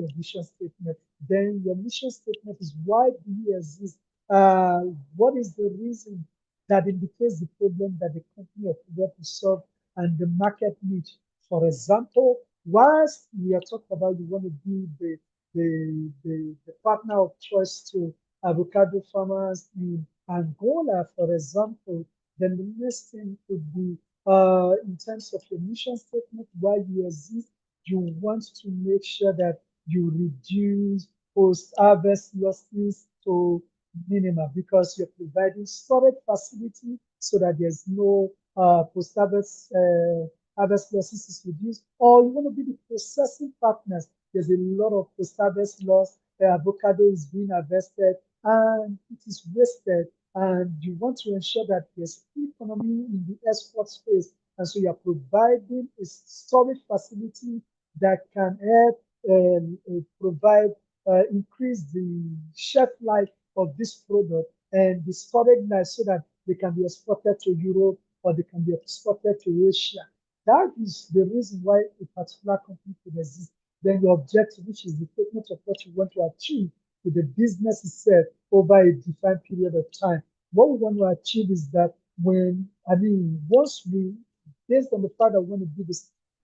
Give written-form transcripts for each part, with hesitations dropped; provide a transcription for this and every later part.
your vision statement. Then your mission statement is why do you exist? What is the reason that indicates the problem that the company or product will solve and the market need? For example, whilst we are talking about you want to be the partner of choice to avocado farmers in Angola, for example, then the next thing could be in terms of your mission statement, why you exist, you want to make sure that you reduce post-harvest losses to minimum because you're providing storage facility so that there's no post-harvest harvest losses is reduced, or you want to be the processing partners. There's a lot of post-harvest loss. The avocado is being harvested and it is wasted, and you want to ensure that there's economy in the export space, and so you're providing a storage facility that can help provide increase the shelf life of this product and the storage life so that they can be exported to Europe or they can be exported to Asia. That is the reason why a particular company could exist. Then your objective, which is the statement of what you want to achieve with the business itself over a defined period of time. What we want to achieve is that once we, based on the fact that we want to be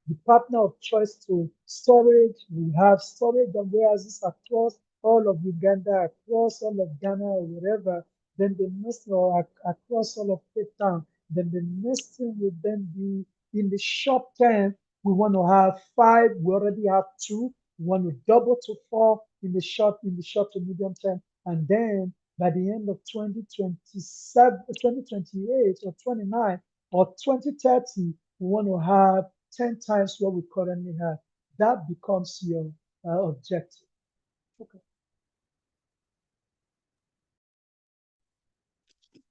the partner of choice to storage, we have storage and warehouses across all of Uganda, across all of Ghana or wherever, then the next, or across all of Cape Town, then the next thing will then be in the short term, we want to have 5, we already have 2, we want to double to 4 in the short to medium term, and then by the end of 2027, 2028 or 29 or 2030, we want to have 10 times what we currently have. That becomes your objective. Okay.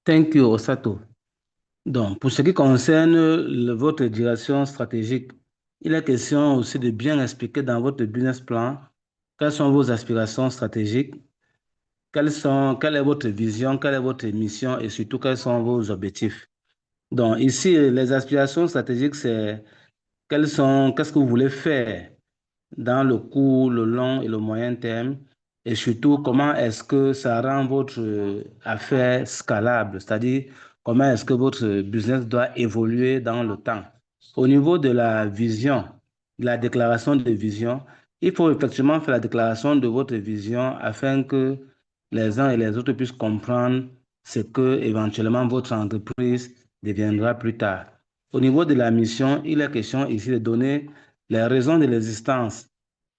Thank you, Osato. Donc, pour ce qui concerne votre direction stratégique, il est question aussi de bien expliquer dans votre business plan quelles sont vos aspirations stratégiques, quelle est votre vision, quelle est votre mission et surtout quels sont vos objectifs. Donc, ici, les aspirations stratégiques, c'est qu'est-ce que vous voulez faire dans le court, le long et le moyen terme, et surtout comment est-ce que ça rend votre affaire scalable, c'est-à-dire comment est-ce que votre business doit évoluer dans le temps. Au niveau de la vision, de la déclaration de vision, il faut effectivement faire la déclaration de votre vision afin que les uns et les autres puissent comprendre ce que éventuellement votre entreprise deviendra plus tard. Au niveau de la mission, il est question ici de donner les raisons de l'existence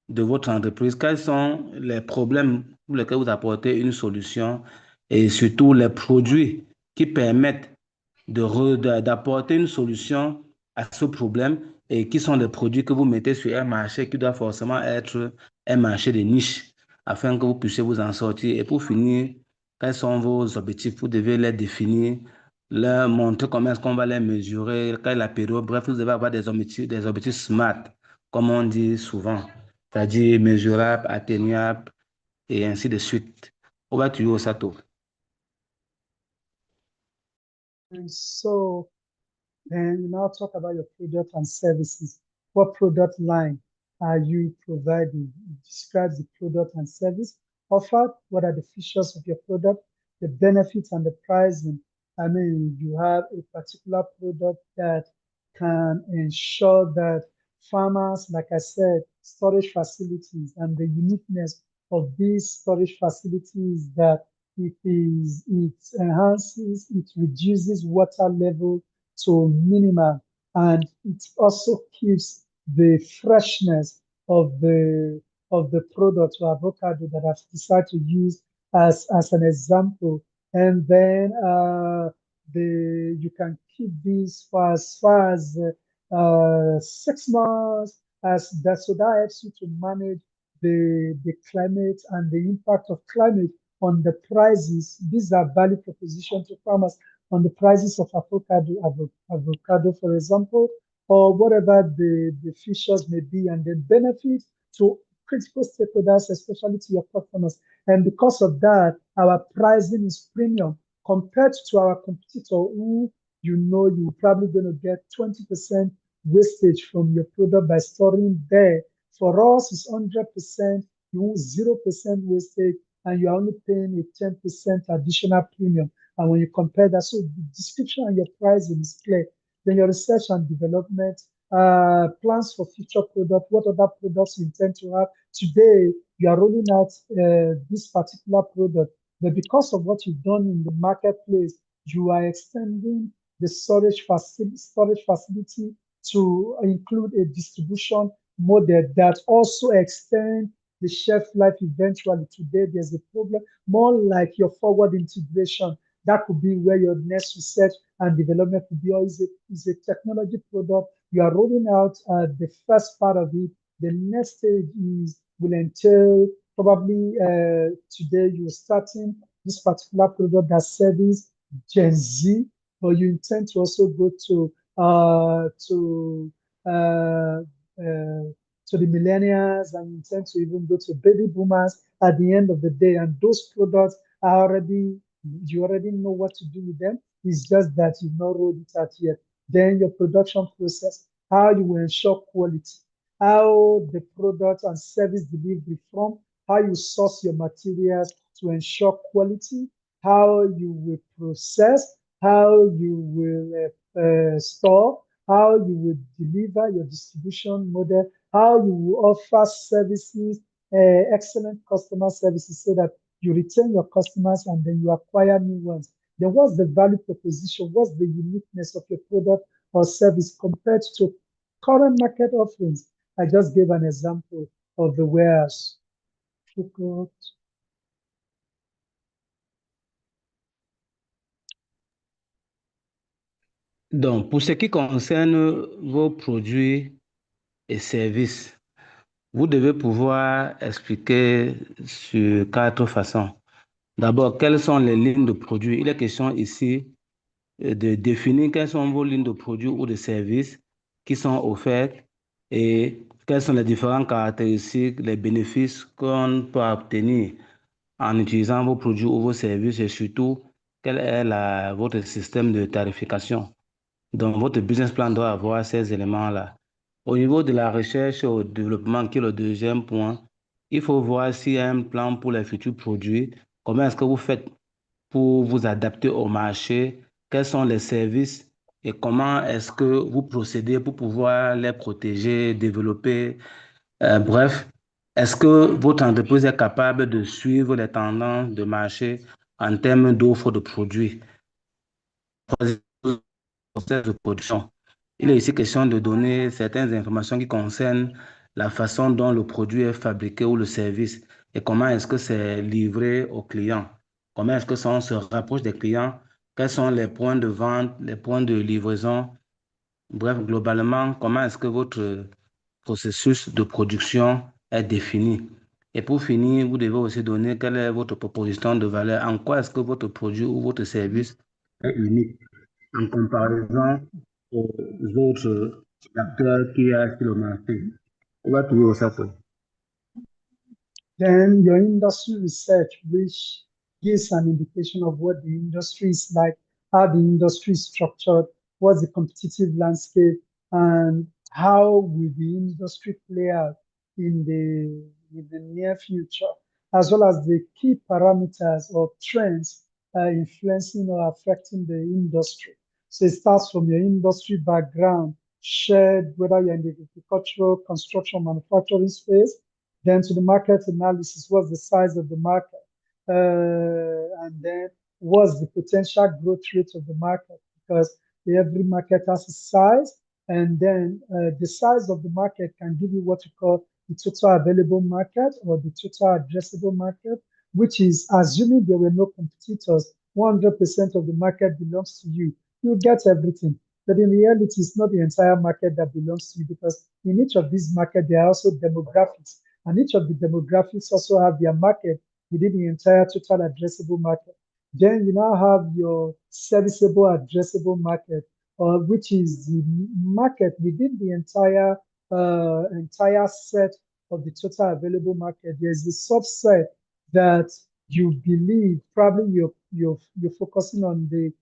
de votre entreprise, quels sont les problèmes pour lesquels vous apportez une solution et surtout les produits qui permettent d'apporter une solution à ce problème et qui sont les produits que vous mettez sur un marché qui doit forcément être un marché de niche afin que vous puissiez vous en sortir. Et pour finir, quels sont vos objectifs? Vous devez les définir, leur montrer comment est-ce qu'on va les mesurer, quelle est la période. Bref, vous devez avoir des objectifs SMART, comme on dit souvent, c'est-à-dire mesurable, atteignable et ainsi de suite. Over to you, Osato. And so then you now talk about your product and services. What product line are you providing? It describes the product and service offered. What are the features of your product, the benefits and the pricing? You have a particular product that can ensure that farmers, like I said, storage facilities, and the uniqueness of these storage facilities that it enhances, it reduces water level to minimum, and it also keeps the freshness of the product or avocado that I've decided to use as an example. And then you can keep these for as far as 6 months, so that helps you to manage the climate and the impact of climate on the prices. These are value proposition to farmers on the prices of avocado, for example, or whatever the features may be, and the benefit to critical stakeholders, especially to your customers. And because of that, our pricing is premium compared to our competitor who, you're probably going to get 20% wastage from your product by storing there. For us, it's 100% You want 0% wastage, and you're only paying a 10% additional premium. And when you compare that, so the description and your pricing is clear. Then your research and development, plans for future product, what other products you intend to have. Today, you are rolling out this particular product, but because of what you've done in the marketplace, you are extending the storage facility to include a distribution model that also extend the shelf life eventually. Today, there's a problem more like your forward integration. That could be where your next research and development could be, or is a technology product. You are rolling out the first part of it. The next stage will entail probably today you're starting this particular product that service Gen Z, but you intend to also go uh, uh, to the millennials, and you intend to even go to baby boomers at the end of the day. And those products are already, you already know what to do with them. It's just that you've not rolled it out yet. Then your production process, how you will ensure quality, how the product and service delivery from, how you source your materials to ensure quality, how you will process, how you will store, how you will deliver your distribution model, how you will offer services, excellent customer services so that you retain your customers and then you acquire new ones. Then what's the value proposition? What's the uniqueness of your product or service compared to current market offerings? I just gave an example of the warehouse. Donc, pour ce qui concerne vos produits et services, vous devez pouvoir expliquer sur 4 façons. D'abord, quelles sont les lignes de produits? Il est question ici de définir quelles sont vos lignes de produits ou de services qui sont offertes et quelles sont les différentes caractéristiques, les bénéfices qu'on peut obtenir en utilisant vos produits ou vos services et surtout, quel est votre système de tarification. Donc, votre business plan doit avoir ces éléments-là. Au niveau de la recherche et au développement, qui est le deuxième point, il faut voir s'il y a un plan pour les futurs produits. Comment est-ce que vous faites pour vous adapter au marché? Quels sont les services et comment est-ce que vous procédez pour pouvoir les protéger, développer? Bref, est-ce que votre entreprise est capable de suivre les tendances de marché en termes d'offres de produits? Process de production. Il est ici question de donner certaines informations qui concernent la façon dont le produit est fabriqué ou le service et comment est-ce que c'est livré aux clients. Comment est-ce que ça, on se rapproche des clients? Quels sont les points de vente, les points de livraison? Bref, globalement, comment est-ce que votre processus de production est défini? Et pour finir, vous devez aussi donner quelle est votre proposition de valeur. En quoi est-ce que votre produit ou votre service est unique en comparaison aux autres acteurs qui sont sur le marché. On va trouver ça. Then your industry research, which gives an indication of what the industry is like, how the industry is structured, what's the competitive landscape, and how will the industry play out in the near future, as well as the key parameters or trends influencing or affecting the industry. So it starts from your industry background, shared whether you're in the agricultural, construction, manufacturing space, then to the market analysis, what's the size of the market? And then what's the potential growth rate of the market? Because every market has a size, and then the size of the market can give you what you call the total available market or the total addressable market, which is assuming there were no competitors, 100% of the market belongs to you. You get everything. But in reality, it's not the entire market that belongs to you, because in each of these markets, there are also demographics. And each of the demographics also have their market within the entire total addressable market. Then you now have your serviceable addressable market, which is the market within the entire set of the total available market. There's a subset that you believe probably you're focusing on a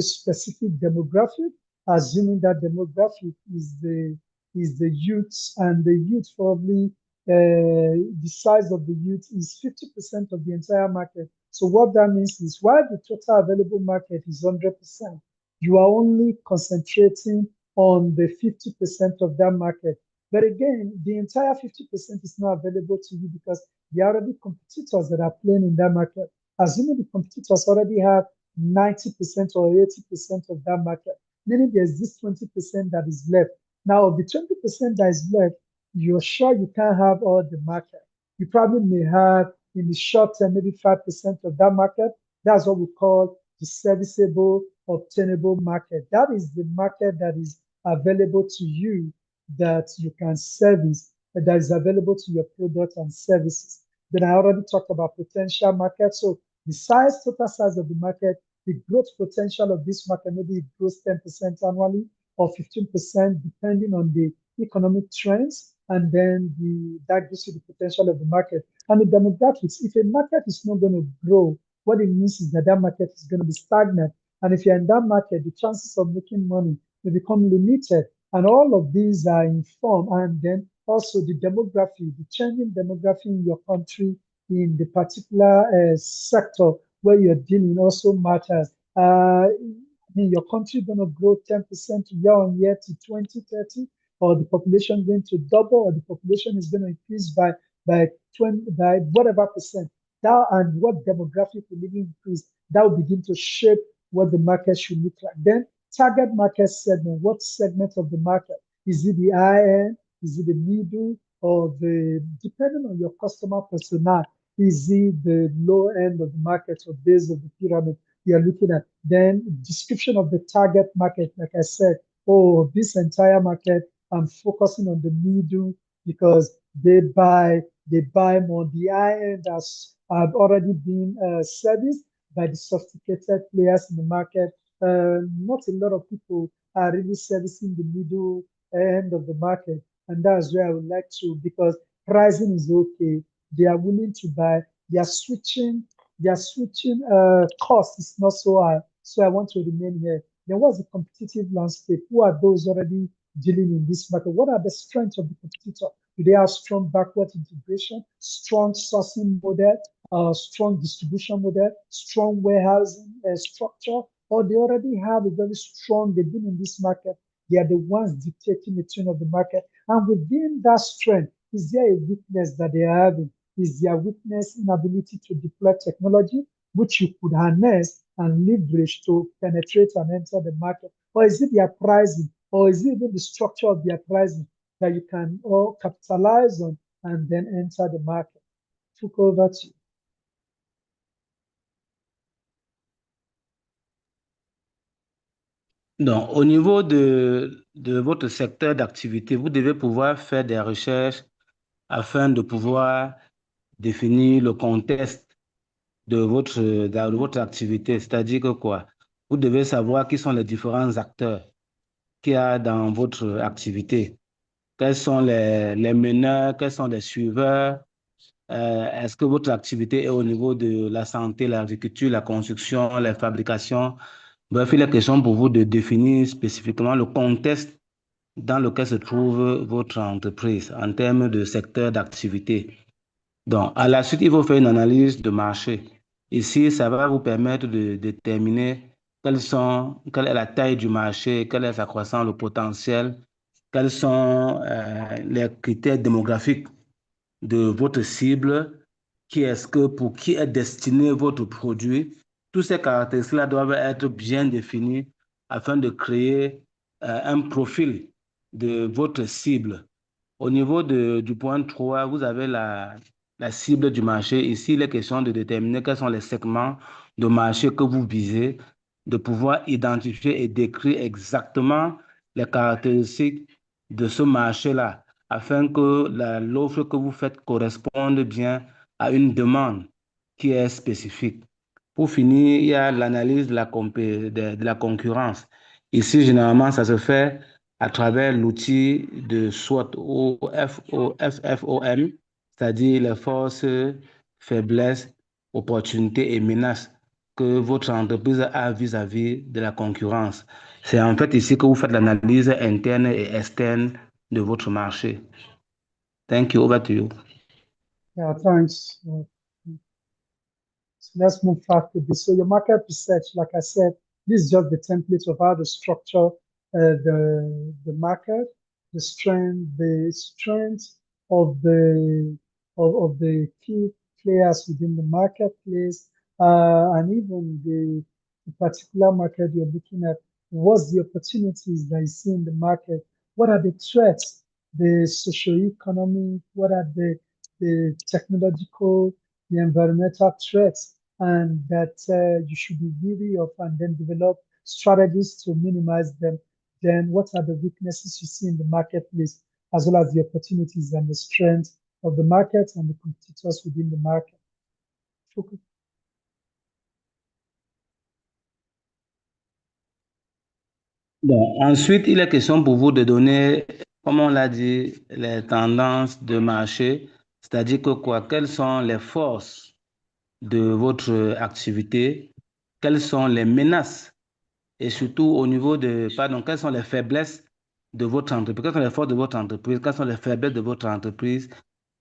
specific demographic, assuming that demographic is the youths, and the youth probably the size of the youth is 50% of the entire market. So what that means is while the total available market is 100%, you are only concentrating on the 50% of that market. But again, the entire 50% is not available to you because there are already competitors that are playing in that market. Assuming the competitors already have 90% or 80% of that market, meaning there's this 20% that is left. Now, of the 20% that is left, you're sure you can't have all the market. You probably may have in the short term maybe 5% of that market. That's what we call the serviceable, obtainable market. That is the market that is available to you that you can service, that is available to your product and services. Then I already talked about potential market. So the size, total size of the market, the growth potential of this market, maybe it grows 10% annually or 15%, depending on the economic trends. And then that gives you the potential of the market. And the demographics, if a market is not going to grow, what it means is that that market is going to be stagnant. And if you're in that market, the chances of making money will become limited. And all of these are informed. And then also the demography, the changing demography in your country, in the particular sector where you're dealing also matters. Your country going to grow 10% year on year to 2030, or the population going to double, or the population is going to increase by 20, by whatever percent. That and what demographic will even increase, that will begin to shape what the market should look like. Then target market segment, what segment of the market? Is it the high end? Is it the middle? Or depending on your customer persona, is it the low end of the market or base of the pyramid you're looking at? Then description of the target market, like I said, this entire market, I'm focusing on the middle because they buy more. The high end have already been serviced by the sophisticated players in the market. Not a lot of people are really servicing the middle end of the market. And that's where I would like to, because pricing is okay. They are willing to buy. Their switching cost is not so high. So I want to remain here. Then what's the competitive landscape? Who are those already dealing in this market? What are the strengths of the competitor? Do they have strong backward integration, strong sourcing model, strong distribution model, strong warehousing structure, or they already have a very strong, they've been in this market, they are the ones dictating the tune of the market. And within that strength, is there a weakness that they are having? Is their weakness inability to deploy technology, which you could harness and leverage to penetrate and enter the market? Or is it their pricing? Or is it even the structure of their pricing that you can all capitalize on and then enter the market? Took over to you. Donc, au niveau de votre secteur d'activité, vous devez pouvoir faire des recherches afin de pouvoir définir le contexte de votre activité. C'est-à-dire que quoi? Vous devez savoir qui sont les différents acteurs qu'il y a dans votre activité. Quels sont les meneurs, quels sont les suiveurs? Est-ce que votre activité est au niveau de la santé, l'agriculture, la construction, les fabrications? Bref, il est question pour vous de définir spécifiquement le contexte dans lequel se trouve votre entreprise en termes de secteur d'activité. Donc, à la suite, il faut faire une analyse de marché. Ici, ça va vous permettre de déterminer quelle est la taille du marché, quelle est sa croissance, le potentiel, quels sont les critères démographiques de votre cible, pour qui est destiné votre produit. Tous ces caractéristiques-là doivent être bien définis afin de créer un profil de votre cible. Au niveau du point 3, vous avez la cible du marché. Ici, il est question de déterminer quels sont les segments de marché que vous visez, de pouvoir identifier et décrire exactement les caractéristiques de ce marché-là, afin que l'offre que vous faites corresponde bien à une demande qui est spécifique. Pour finir, il y a l'analyse de la concurrence. Ici, généralement, ça se fait à travers l'outil de SWOT ou FFOM, c'est-à-dire les forces, faiblesses, opportunités et menaces que votre entreprise a vis-à-vis de la concurrence. C'est en fait ici que vous faites l'analyse interne et externe de votre marché. Thank you. Over to you. Yeah, thanks. So let's move fast to this. So your market research, like I said, this is just the template of how to structure the market, the strength of the key players within the marketplace, and even the particular market you're looking at. What's the opportunities that you see in the market? What are the threats? The socio-economic, what are the technological, the environmental threats, and that you should be wary of, and then develop strategies to minimize them. Then, what are the weaknesses you see in the marketplace, as well as the opportunities and the strengths of the market and the competitors within the market? Okay. Bon, ensuite, il est question pour vous de donner, comme on l'a dit, les tendances de marché, c'est-à-dire que quoi, quelles sont les forces de votre activité, quelles sont les menaces et surtout au niveau de, pardon, quelles sont les faiblesses de votre entreprise, quelles sont les forces de votre entreprise, quelles sont les faiblesses de votre entreprise.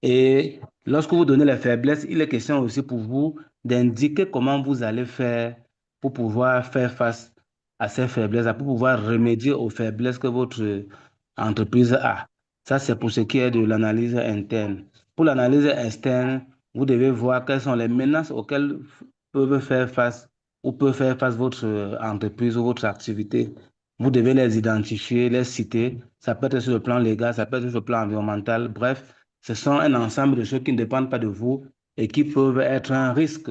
Et lorsque vous donnez les faiblesses, il est question aussi pour vous d'indiquer comment vous allez faire pour pouvoir faire face à ces faiblesses, pour pouvoir remédier aux faiblesses que votre entreprise a. Ça, c'est pour ce qui est de l'analyse interne. Pour l'analyse externe, vous devez voir quelles sont les menaces auxquelles peuvent faire face ou peut faire face votre entreprise ou votre activité. Vous devez les identifier, les citer. Ça peut être sur le plan légal, ça peut être sur le plan environnemental. Bref, ce sont un ensemble de choses qui ne dépendent pas de vous et qui peuvent être un risque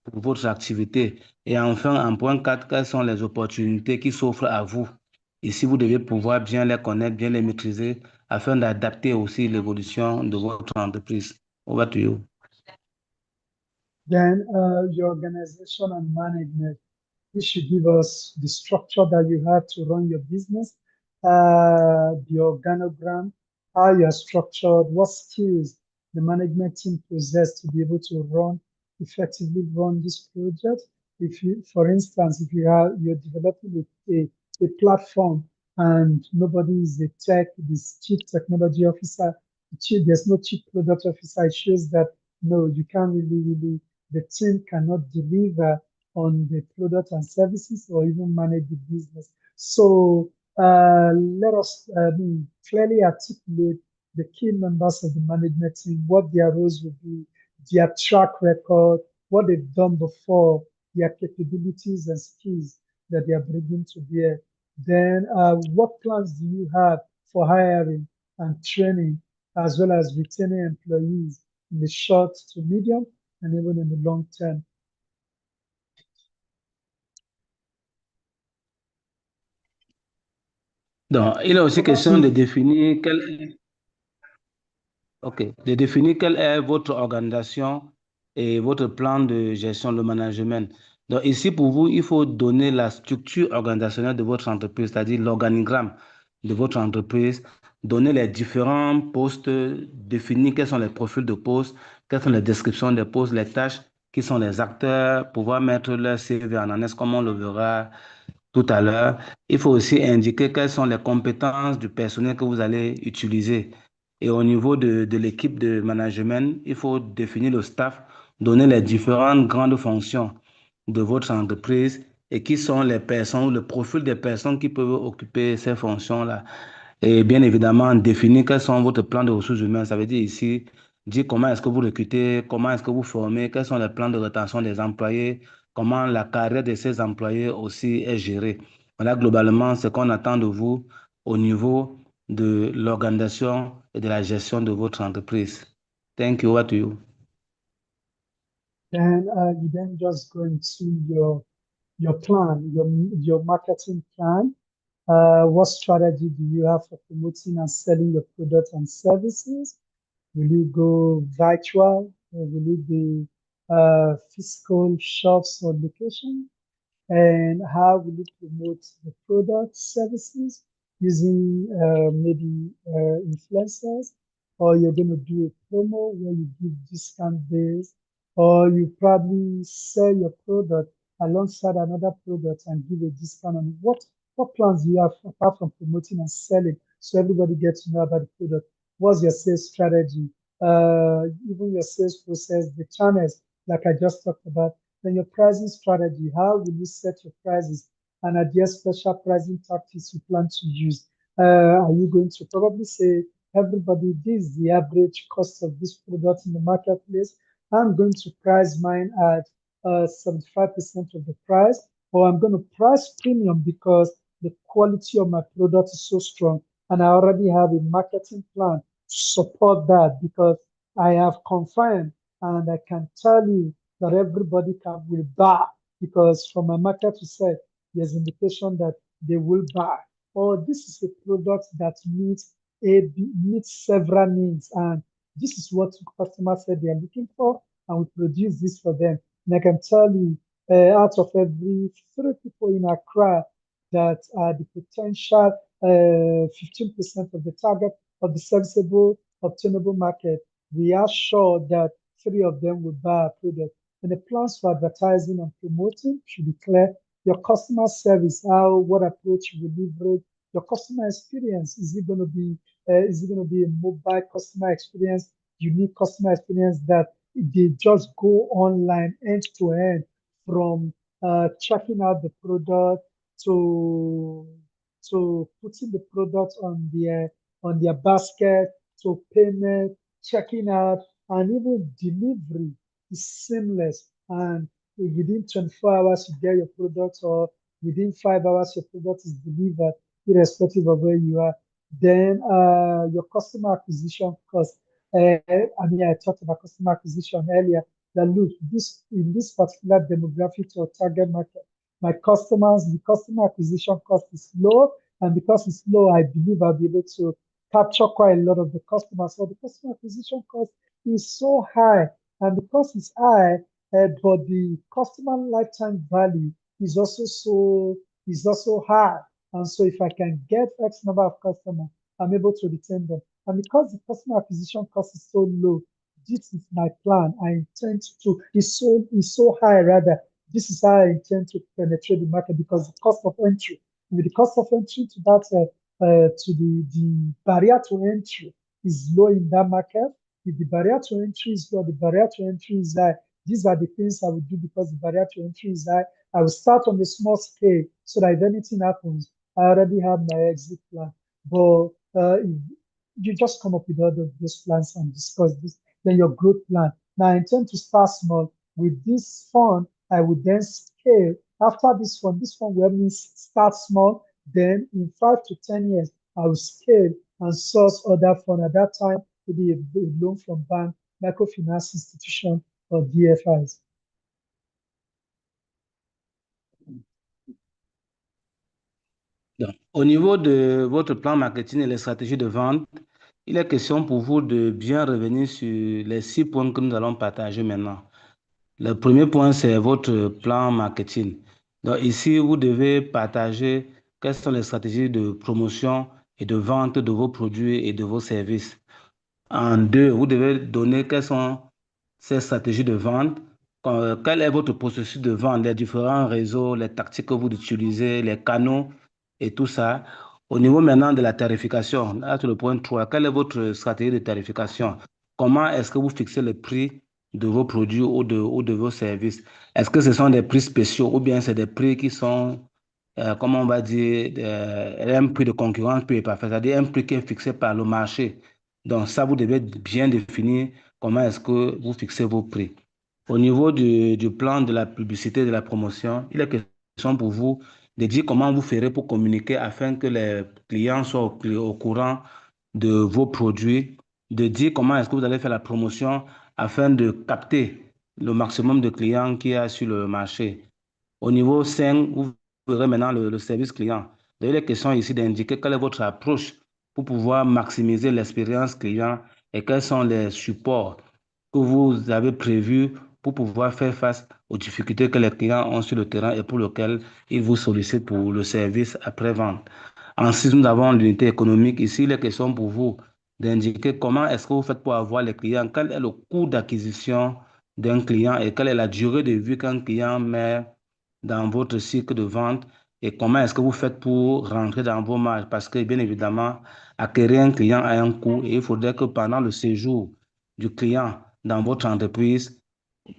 pour votre activité. Et enfin, en point 4, quelles sont les opportunités qui s'offrent à vous? Ici, vous devez pouvoir bien les connaître, bien les maîtriser afin d'adapter aussi l'évolution de votre entreprise. Over to you. Then your organization and management. This should give us the structure that you have to run your business, the organogram, how you are structured, what skills the management team possess to be able to effectively run this project. If you, for instance, if you're developing a platform and nobody is a this chief technology officer, there's no chief product officer, it shows that no, you can't really, the team cannot deliver on the product and services or even manage the business. So let us clearly articulate the key members of the management team, what their roles will be, their track record, what they've done before, their capabilities and skills that they are bringing to bear. Then what plans do you have for hiring and training, as well as retaining employees in the short to medium and even in the long term? Donc, il est aussi question de définir quelle est votre organisation et votre plan de gestion, de management. Donc, ici, pour vous, il faut donner la structure organisationnelle de votre entreprise, c'est-à-dire l'organigramme de votre entreprise, donner les différents postes, définir quels sont les profils de postes, quelles sont les descriptions des postes, les tâches, qui sont les acteurs, pouvoir mettre leur CV en annexe, comme on le verra tout à l'heure. Il faut aussi indiquer quelles sont les compétences du personnel que vous allez utiliser. Et au niveau de l'équipe de management, il faut définir le staff, donner les différentes grandes fonctions de votre entreprise et qui sont les personnes, le profil des personnes qui peuvent occuper ces fonctions-là. Et bien évidemment, définir quels sont votre plans de ressources humaines. Ça veut dire ici, dire comment est-ce que vous recrutez, comment est-ce que vous formez, quels sont les plans de rétention des employés, comment la carrière de ces employés aussi est gérée. Voilà globalement ce qu'on attend de vous au niveau de l'organisation et de la gestion de votre entreprise. Thank you. Over to you. Then you then just go into your plan, your marketing plan. What strategy do you have for promoting and selling your products and services? Will you go virtual, or will it be physical shops or location? And how will you promote the product services using maybe influencers, or you're going to do a promo where you give discount days, or you probably sell your product alongside another product and give a discount on it. What plans do you have apart from promoting and selling so everybody gets to know about the product? what's your sales strategy, even your sales process, the channels, like I just talked about, then your pricing strategy, how will you set your prices, and are there special pricing tactics you plan to use? Are you going to probably say, everybody, this is the average cost of this product in the marketplace. I'm going to price mine at 75% of the price, or I'm going to price premium because the quality of my product is so strong. And I already have a marketing plan to support that because I have confirmed and I can tell you that everybody will buy because from my market research, there's indication that they will buy. Or this is a product that meets several needs, and this is what customers said they are looking for, and we produce this for them. And I can tell you, out of every three people in Accra that are the potential 15% of the target of the serviceable obtainable market, we are sure that three of them will buy our product. And the plans for advertising and promoting should be clear. Your customer service, what approach you will leverage. Your customer experience, is it going to be a mobile customer experience, unique customer experience that they just go online end to end from checking out the product to putting the product on their basket to payment, checking out, and even delivery is seamless. And within 24 hours, you get your product, or within 5 hours, your product is delivered, irrespective of where you are. Then your customer acquisition cost. I talked about customer acquisition earlier. That look, this in this particular demographic or target market, the customer acquisition cost is low, and because it's low, I believe I'll be able to capture quite a lot of the customers. So the customer acquisition cost is so high, and because it's high, but the customer lifetime value is also high. And so if I can get X number of customers, I'm able to retain them. And because the customer acquisition cost is so low, this is my plan. I intend to, it's so high rather. This is how I intend to penetrate the market because the cost of entry, with the cost of entry to that, to the barrier to entry is low in that market. If the barrier to entry is low, the barrier to entry is high. These are the things I will do because the barrier to entry is high. I will start on a small scale so that if anything happens, I already have my exit plan. But if you just come up with all of those plans and discuss this, then your growth plan. Now, I intend to start small. With this fund, I would then scale. After this fund will help me start small. Then in 5 to 10 years, I will scale and source other fund. At that time, maybe a loan from bank, microfinance institution, or DFIs. Donc, au niveau de votre plan marketing et les stratégies de vente, il est question pour vous de bien revenir sur les 6 points que nous allons partager maintenant. Le premier point, c'est votre plan marketing. Donc ici, vous devez partager quelles sont les stratégies de promotion et de vente de vos produits et de vos services. En deux, vous devez donner quelles sont ces stratégies de vente, quel est votre processus de vente, les différents réseaux, les tactiques que vous utilisez, les canaux et tout ça. Au niveau maintenant de la tarification, là, sur le point 3, quelle est votre stratégie de tarification? Comment est-ce que vous fixez le prix de vos produits ou de vos services? Est-ce que ce sont des prix spéciaux ou bien c'est des prix qui sont, comment on va dire, un prix de concurrence plus parfait, c'est-à-dire un prix qui est fixé par le marché? Donc ça, vous devez bien définir comment est-ce que vous fixez vos prix. Au niveau du plan de la publicité, de la promotion, il est question pour vous de dire comment vous ferez pour communiquer afin que les clients soient au courant de vos produits, de dire comment est-ce que vous allez faire la promotion afin de capter le maximum de clients qu'il y a sur le marché. Au niveau 5, vous verrez maintenant le service client. D'ailleurs, il est question ici d'indiquer quelle est votre approche pour pouvoir maximiser l'expérience client et quels sont les supports que vous avez prévus pour pouvoir faire face aux difficultés que les clients ont sur le terrain et pour lesquelles ils vous sollicitent pour le service après-vente. Ensuite, nous avons l'unité économique. Ici, il est question pour vous d'indiquer comment est-ce que vous faites pour avoir les clients, quel est le coût d'acquisition d'un client et quelle est la durée de vie qu'un client met dans votre cycle de vente et comment est-ce que vous faites pour rentrer dans vos marges? Parce que, bien évidemment, acquérir un client a un coût et il faudrait que pendant le séjour du client dans votre entreprise,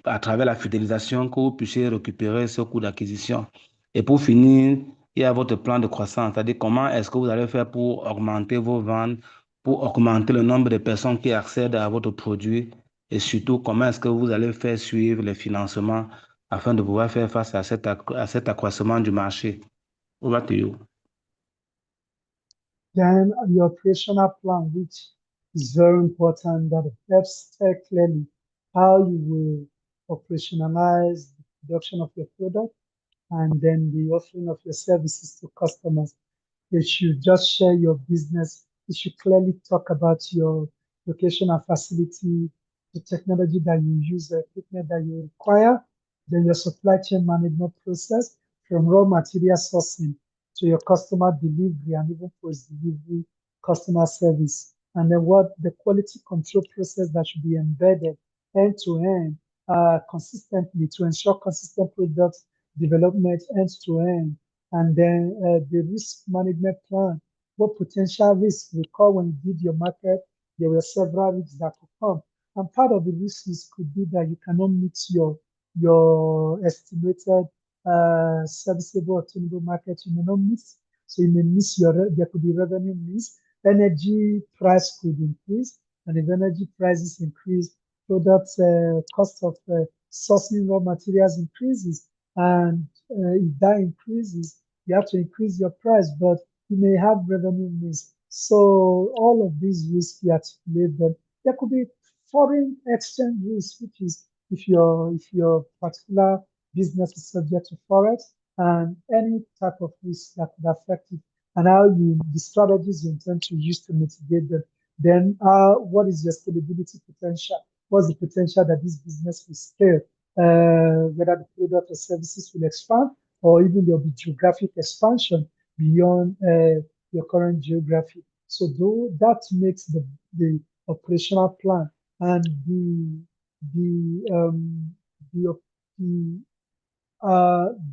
à travers la fidélisation, que vous puissiez récupérer ce coût d'acquisition. Et pour finir, il y a votre plan de croissance, c'est-à-dire comment est-ce que vous allez faire pour augmenter vos ventes, pour augmenter le nombre de personnes qui accèdent à votre produit et surtout comment est-ce que vous allez faire suivre les financements afin de pouvoir faire face à à cet accroissement du marché. Over to you. Then your operational plan, which is very important, that helps tell clearly how you will operationalize the production of your product and then the offering of your services to customers. They should just share your business. You should clearly talk about your location and facility, the technology that you use, the equipment that you require, then your supply chain management process from raw material sourcing to your customer delivery and even post-delivery customer service. And then what the quality control process that should be embedded end to end consistently to ensure consistent product development end to end. And then the risk management plan. What potential risks? Recall when you did your market, there were several risks that could come. And part of the risks could be that you cannot meet your estimated serviceable obtainable market. You may not miss, so you may miss there could be revenue miss. Energy price could increase, and if energy prices increase, product cost of sourcing raw materials increases, and if that increases, you have to increase your price, but you may have revenue miss. So all of these risks you articulate them. There could be foreign exchange risk, which is if your particular business is subject to forex and any type of risk that could affect it, and how you the strategies you intend to use to mitigate them. Then, what is your scalability potential? What's the potential that this business will scale? Whether the product or services will expand, or even there'll be geographic expansion beyond your current geography. So, though that makes the operational plan and the the the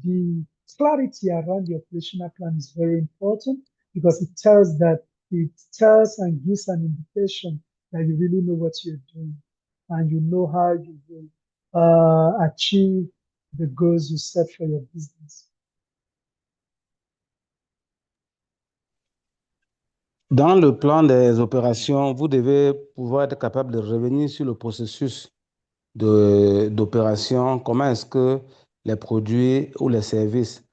the clarity around the operational plan is very important because it tells and gives an indication that you really know what you're doing and you know how you will achieve the goals you set for your business. Dans le plan des opérations, vous devez pouvoir être capable de revenir sur le processus d'opération. Comment est-ce que les produits ou les services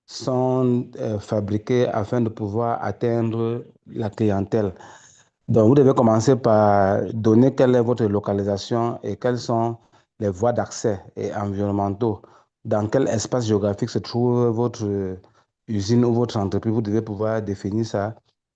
sont fabriqués afin de pouvoir atteindre la clientèle. Donc, vous devez commencer par donner quelle est votre localisation et quelles sont les voies d'accès et environnementaux. Dans quel espace géographique se trouve votre usine ou votre entreprise. Vous devez pouvoir définir ça.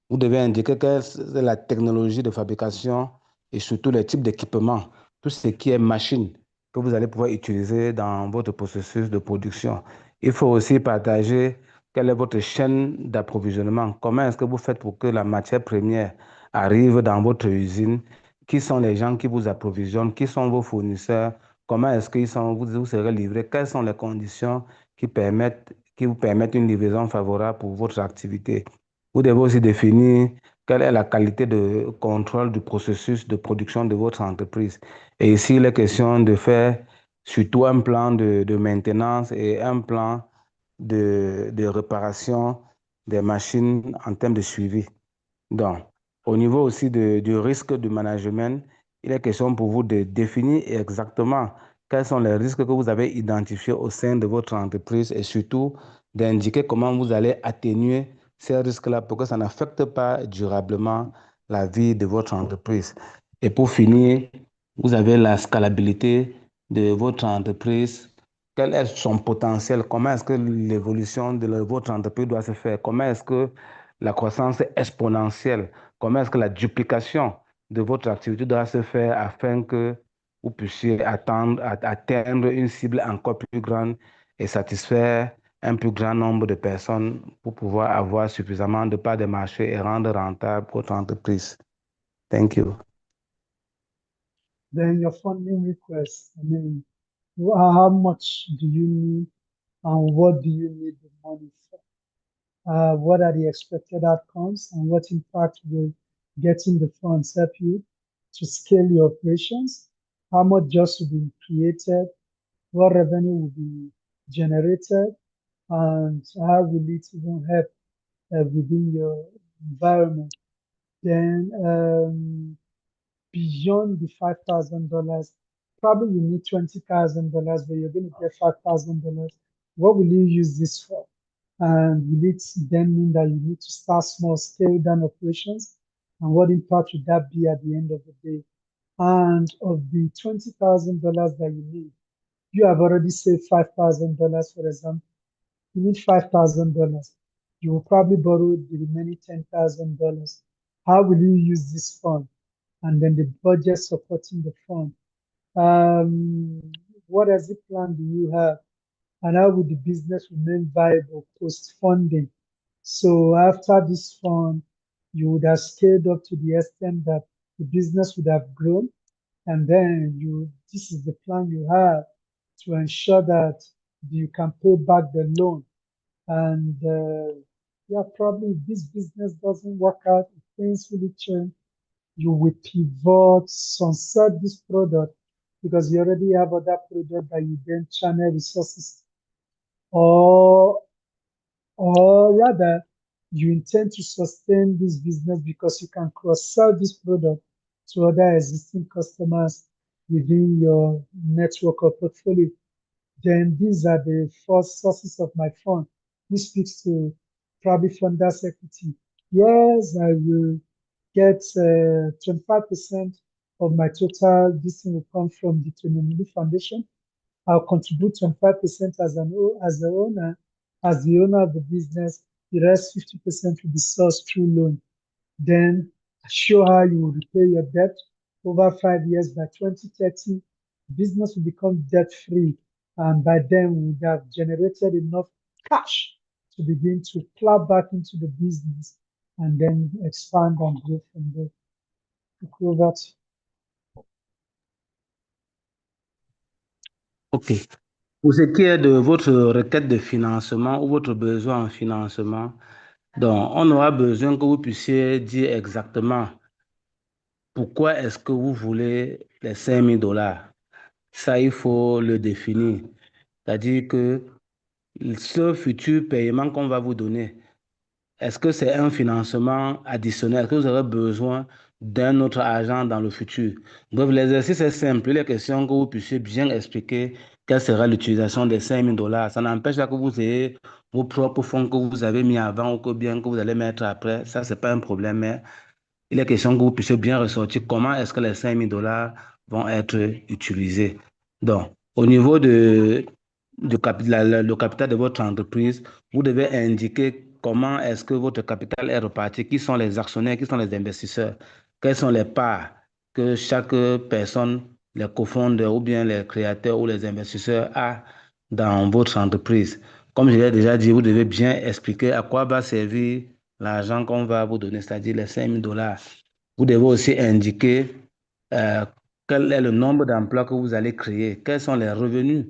Vous devez indiquer quelle est la technologie de fabrication et surtout les types d'équipements, tout ce qui est machine que vous allez pouvoir utiliser dans votre processus de production. Il faut aussi partager quelle est votre chaîne d'approvisionnement. Comment est-ce que vous faites pour que la matière première arrive dans votre usine? Qui sont les gens qui vous approvisionnent? Qui sont vos fournisseurs? Comment est-ce qu'ils sont, vous serez livré? Quelles sont les conditions qui vous permettent une livraison favorable pour votre activité? Vous devez aussi définir quelle est la qualité de contrôle du processus de production de votre entreprise. Et ici, il est question de faire surtout un plan de maintenance et un plan de réparation des machines en termes de suivi. Donc, au niveau aussi du risque du management, il est question pour vous de définir exactement quels sont les risques que vous avez identifiés au sein de votre entreprise et surtout d'indiquer comment vous allez atténuer ces risques-là pour que ça n'affecte pas durablement la vie de votre entreprise. Et pour finir, vous avez la scalabilité de votre entreprise. Quel est son potentiel? Comment est-ce que l'évolution de votre entreprise doit se faire? Comment est-ce que la croissance exponentielle, comment est-ce que la duplication de votre activité doit se faire afin que vous puissiez atteindre une cible encore plus grande et satisfaire un plus grand nombre de personnes pour pouvoir avoir suffisamment de parts de marché et rendre rentable votre entreprise. Thank you. Then your funding request. I mean, how much do you need and what do you need the money for? what are the expected outcomes, and what impact will getting the funds help you to scale your operations, how much jobs will be created, what revenue will be generated, and how will it even help within your environment. Then beyond the $5,000, probably you need $20,000, but you're going to get $5,000. What will you use this for? And will it then mean that you need to start small scale down operations? And what impact would that be at the end of the day? And of the $20,000 that you need, you have already saved $5,000, for example. You need $5,000. You will probably borrow the remaining $10,000. How will you use this fund? And then the budget supporting the fund. What exit plan do you have? And how would the business remain viable post funding? So after this fund, you would have scaled up to the extent that the business would have grown, and then this is the plan you have to ensure that you can pay back the loan. And yeah, probably if this business doesn't work out, if things really change, you will pivot, sunset this product because you already have other product that you then channel resources, or or rather you intend to sustain this business because you can cross-sell this product to other existing customers within your network or portfolio. Then these are the first sources of my fund, which speaks to probably funders equity. Yes, I will get 25% of my total. This thing will come from the Trinity Foundation. I'll contribute 25% as the owner, as the owner of the business. The rest 50% will be sourced through loan. Then show how you will repay your debt over 5 years. By 2030, business will become debt free. And by then, we would have generated enough cash to begin to plow back into the business and then expand and grow from there. Over to OK. Pour ce qui est de votre requête de financement ou votre besoin en financement, donc on aura besoin que vous puissiez dire exactement pourquoi est-ce que vous voulez les 5 000 dollars. Ça, il faut le définir. C'est-à-dire que ce futur paiement qu'on va vous donner, est-ce que c'est un financement additionnel? Est-ce que vous aurez besoin d'un autre agent dans le futur? Bref, l'exercice est simple. Il est question que vous puissiez bien expliquer quelle sera l'utilisation des 5 000 dollars. Ça n'empêche pas que vous ayez vos propres fonds que vous avez mis avant ou que bien que vous allez mettre après. Ça, c'est pas un problème, mais il est question que vous puissiez bien ressortir comment est-ce que les 5 000 dollars vont être utilisés. Donc, au niveau le capital de votre entreprise, vous devez indiquer comment est-ce que votre capital est reparti, qui sont les actionnaires, qui sont les investisseurs, quelles sont les parts que chaque personne, les cofondeurs ou bien les créateurs ou les investisseurs a dans votre entreprise. Comme je l'ai déjà dit, vous devez bien expliquer à quoi va servir l'argent qu'on va vous donner, c'est-à-dire les 5 000 dollars. Vous devez aussi indiquer euh, quel est le nombre d'emplois que vous allez créer, quels sont les revenus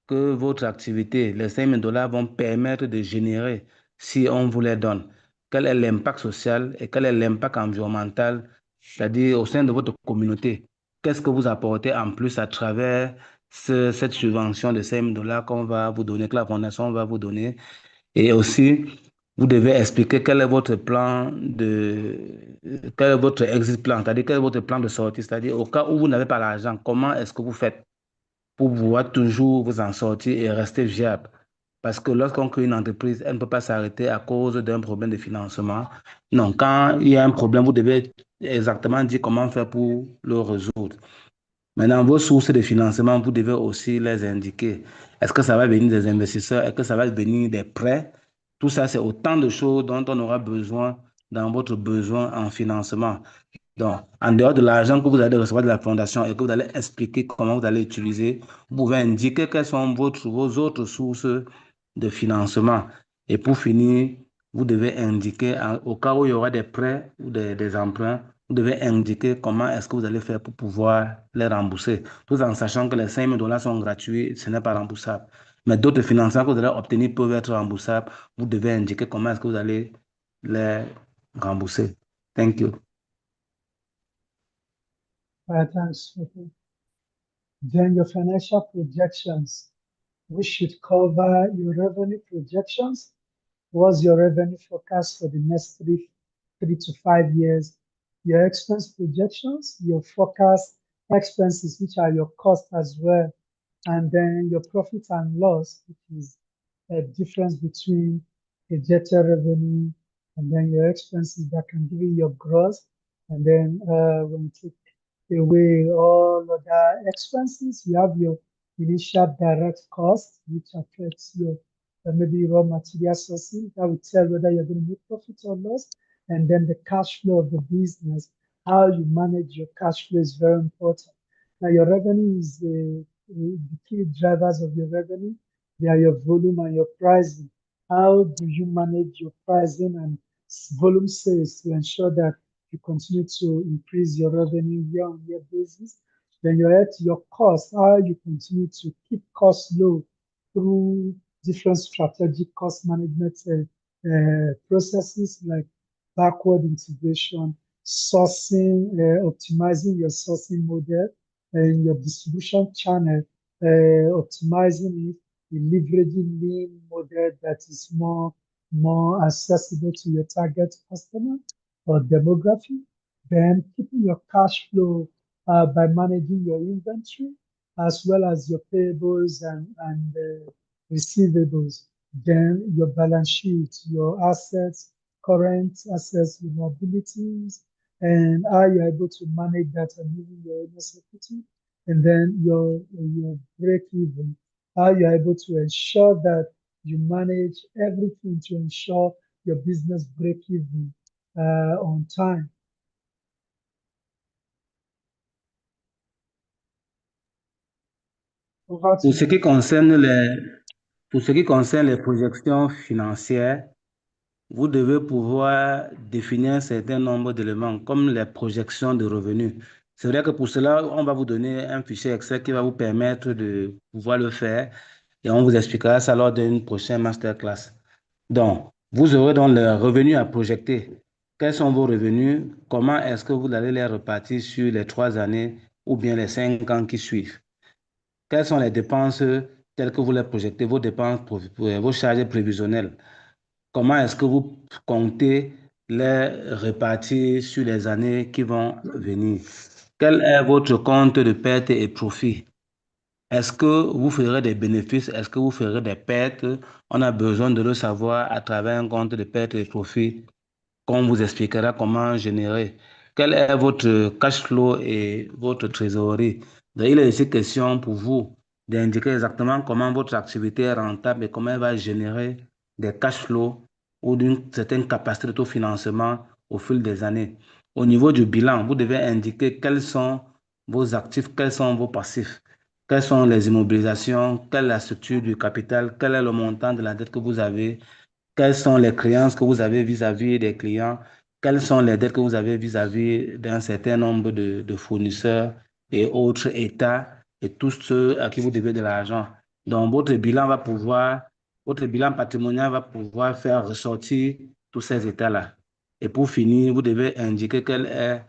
que votre activité, les 5 000 dollars vont permettre de générer si on vous les donne. Quel est l'impact social et quel est l'impact environnemental, c'est-à-dire au sein de votre communauté. Qu'est-ce que vous apportez en plus à travers cette subvention de 5 000 dollars qu'on va vous donner, que la fondation va vous donner. Et aussi, vous devez expliquer quel est votre quel est votre exit plan, c'est-à-dire quel est votre plan de sortie, c'est-à-dire au cas où vous n'avez pas l'argent, comment est-ce que vous faites pour pouvoir toujours vous en sortir et rester viable. Parce que lorsqu'on crée une entreprise, elle ne peut pas s'arrêter à cause d'un problème de financement. Non, quand il y a un problème, vous devez exactement dire comment faire pour le résoudre. Maintenant, vos sources de financement, vous devez aussi les indiquer. Est-ce que ça va venir des investisseurs? Est-ce que ça va venir des prêts? Tout ça, c'est autant de choses dont on aura besoin dans votre besoin en financement. Donc, en dehors de l'argent que vous allez recevoir de la fondation et que vous allez expliquer comment vous allez utiliser, vous pouvez indiquer quelles sont vos autres sources de financement. Et pour finir, vous devez indiquer, au cas où il y aura des prêts ou des emprunts, vous devez indiquer comment est-ce que vous allez faire pour pouvoir les rembourser, tout en sachant que les 5 000 dollars sont gratuits, ce n'est pas remboursable. Mais d'autres financements que vous allez obtenir peuvent être remboursables. Vous devez indiquer comment est-ce que vous allez les rembourser. Thank you. Thanks. Okay. Then your financial projections, we should cover your revenue projections. What's your revenue forecast for the next three to 5 years? Your expense projections, your forecast expenses, which are your costs as well, and then your profit and loss, which is a difference between projected revenue and then your expenses that can give you your gross. And then when you take away all other expenses, you have your initial direct cost, which affects your maybe raw material sourcing. That will tell whether you're going to make profit or loss. And then the cash flow of the business, how you manage your cash flow is very important. Now, your revenue is the key drivers of your revenue. They are your volume and your pricing. How do you manage your pricing and volume sales to ensure that you continue to increase your revenue year on year basis? Then you're at your cost, how you continue to keep costs low through different strategic cost management processes like backward integration, sourcing, optimizing your sourcing model and your distribution channel, optimizing it, leveraging lean model that is more accessible to your target customer or demography. Then keeping your cash flow by managing your inventory as well as your payables and receivables. Then your balance sheet, your assets, current assets, your liabilities, and how you're able to manage that and moving your owners equity. And then your break even, how you're able to ensure that you manage everything to ensure your business break even on time. Over to Pour ce you. qui concerne pour ce qui concerne les projections financières, vous devez pouvoir définir un certain nombre d'éléments, comme les projections de revenus. C'est vrai que pour cela, on va vous donner un fichier Excel qui va vous permettre de pouvoir le faire et on vous expliquera ça lors d'une prochaine masterclass. Donc, vous aurez donc les revenus à projeter. Quels sont vos revenus? Comment est-ce que vous allez les repartir sur les 3 années ou bien les 5 ans qui suivent? Quelles sont les dépenses telles que vous les projetez, vos dépenses, vos charges prévisionnelles? Comment est-ce que vous comptez les répartir sur les années qui vont venir? Quel est votre compte de perte et profit? Est-ce que vous ferez des bénéfices? Est-ce que vous ferez des pertes? On a besoin de le savoir à travers un compte de perte et profit qu'on vous expliquera comment générer. Quel est votre cash flow et votre trésorerie? Donc, il est ici question pour vous d'indiquer exactement comment votre activité est rentable et comment elle va générer des cash flows ou d'une certaine capacité d'autofinancement au fil des années. Au niveau du bilan, vous devez indiquer quels sont vos actifs, quels sont vos passifs, quelles sont les immobilisations, quelle est la structure du capital, quel est le montant de la dette que vous avez, quelles sont les créances que vous avez vis-à-vis des clients, quelles sont les dettes que vous avez vis-à-vis d'un certain nombre de fournisseurs et autres États et tous ceux à qui vous devez de l'argent. Donc, votre bilan patrimonial va pouvoir faire ressortir tous ces états-là. Et pour finir, vous devez indiquer quel est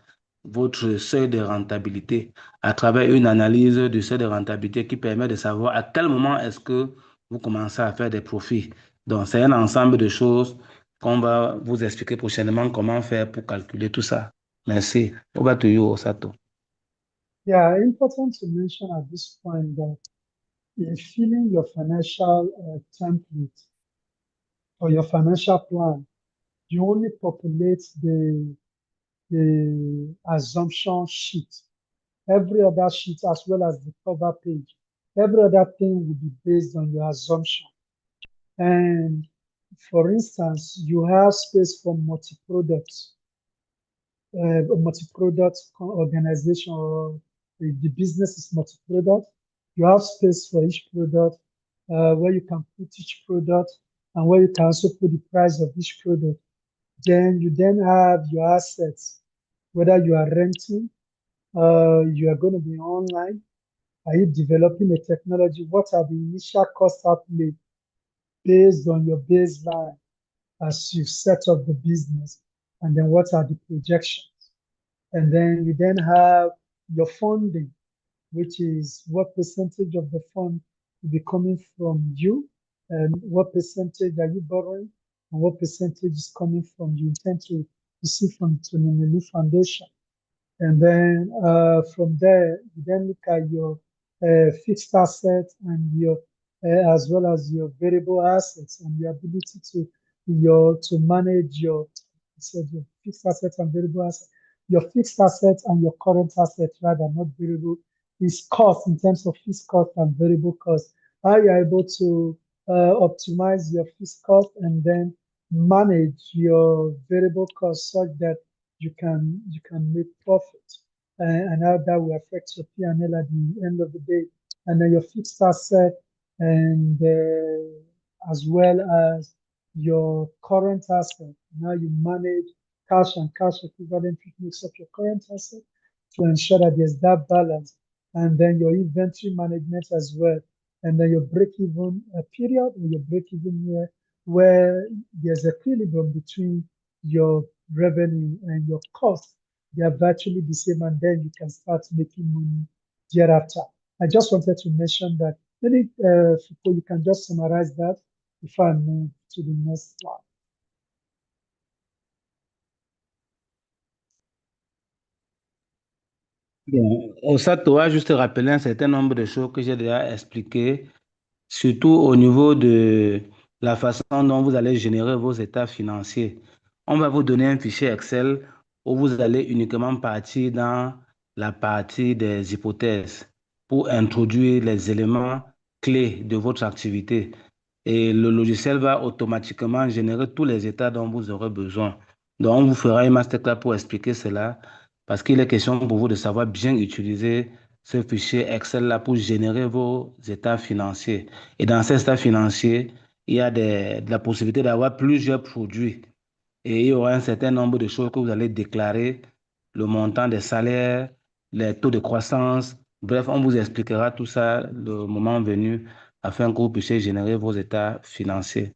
votre seuil de rentabilité à travers une analyse du seuil de rentabilité qui permet de savoir à quel moment est-ce que vous commencez à faire des profits. Donc, c'est un ensemble de choses qu'on va vous expliquer prochainement comment faire pour calculer tout ça. Merci. Over to you, Osato. Yeah, important to mention at this point that in filling your financial template or your financial plan, you only populate the assumption sheet. Every other sheet, as well as the cover page, every other thing will be based on your assumption. And for instance, you have space for multi-products, multi-product organization, or the business is multi-product. You have space for each product where you can put each product and where you can also put the price of each product. Then you then have your assets, whether you are renting, you are going to be online, Are you developing a technology? What are the initial cost outlay based on your baseline as you set up the business? And then what are the projections? And then you then have your funding, which is what percentage of the fund will be coming from you, and what percentage are you borrowing, and what percentage is coming from you intend to receive from the Foundation. And then from there, you then look at your fixed assets and your as well as your variable assets and your ability to manage your, your fixed assets and variable assets. Your fixed assets and your current assets, rather not variable, is cost in terms of fixed cost and variable cost. How you are able to optimize your fixed cost and then manage your variable cost such that you can make profit, and how that will affect your P&L at the end of the day, and then your fixed asset, and as well as your current asset. Now you manage cash and cash equivalent, which makes up your current asset, to ensure that there's that balance, and then your inventory management as well, and then your break-even period or your break-even year, where there's equilibrium between your revenue and your cost. They are virtually the same, and then you can start making money thereafter. I just wanted to mention that. Maybe Fiko, you can just summarize that before I move to the next slide. Bon, ça, tu as juste rappelé un certain nombre de choses que j'ai déjà expliquées, surtout au niveau de la façon dont vous allez générer vos états financiers. On va vous donner un fichier Excel où vous allez uniquement partir dans la partie des hypothèses pour introduire les éléments clés de votre activité. Et le logiciel va automatiquement générer tous les états dont vous aurez besoin. Donc, on vous fera une masterclass pour expliquer cela parce qu'il est question pour vous de savoir bien utiliser ce fichier Excel-là pour générer vos états financiers. Et dans ces états financiers, il y a de la possibilité d'avoir plusieurs produits. Et il y aura un certain nombre de choses que vous allez déclarer, le montant des salaires, les taux de croissance. Bref, on vous expliquera tout ça le moment venu afin que vous puissiez générer vos états financiers.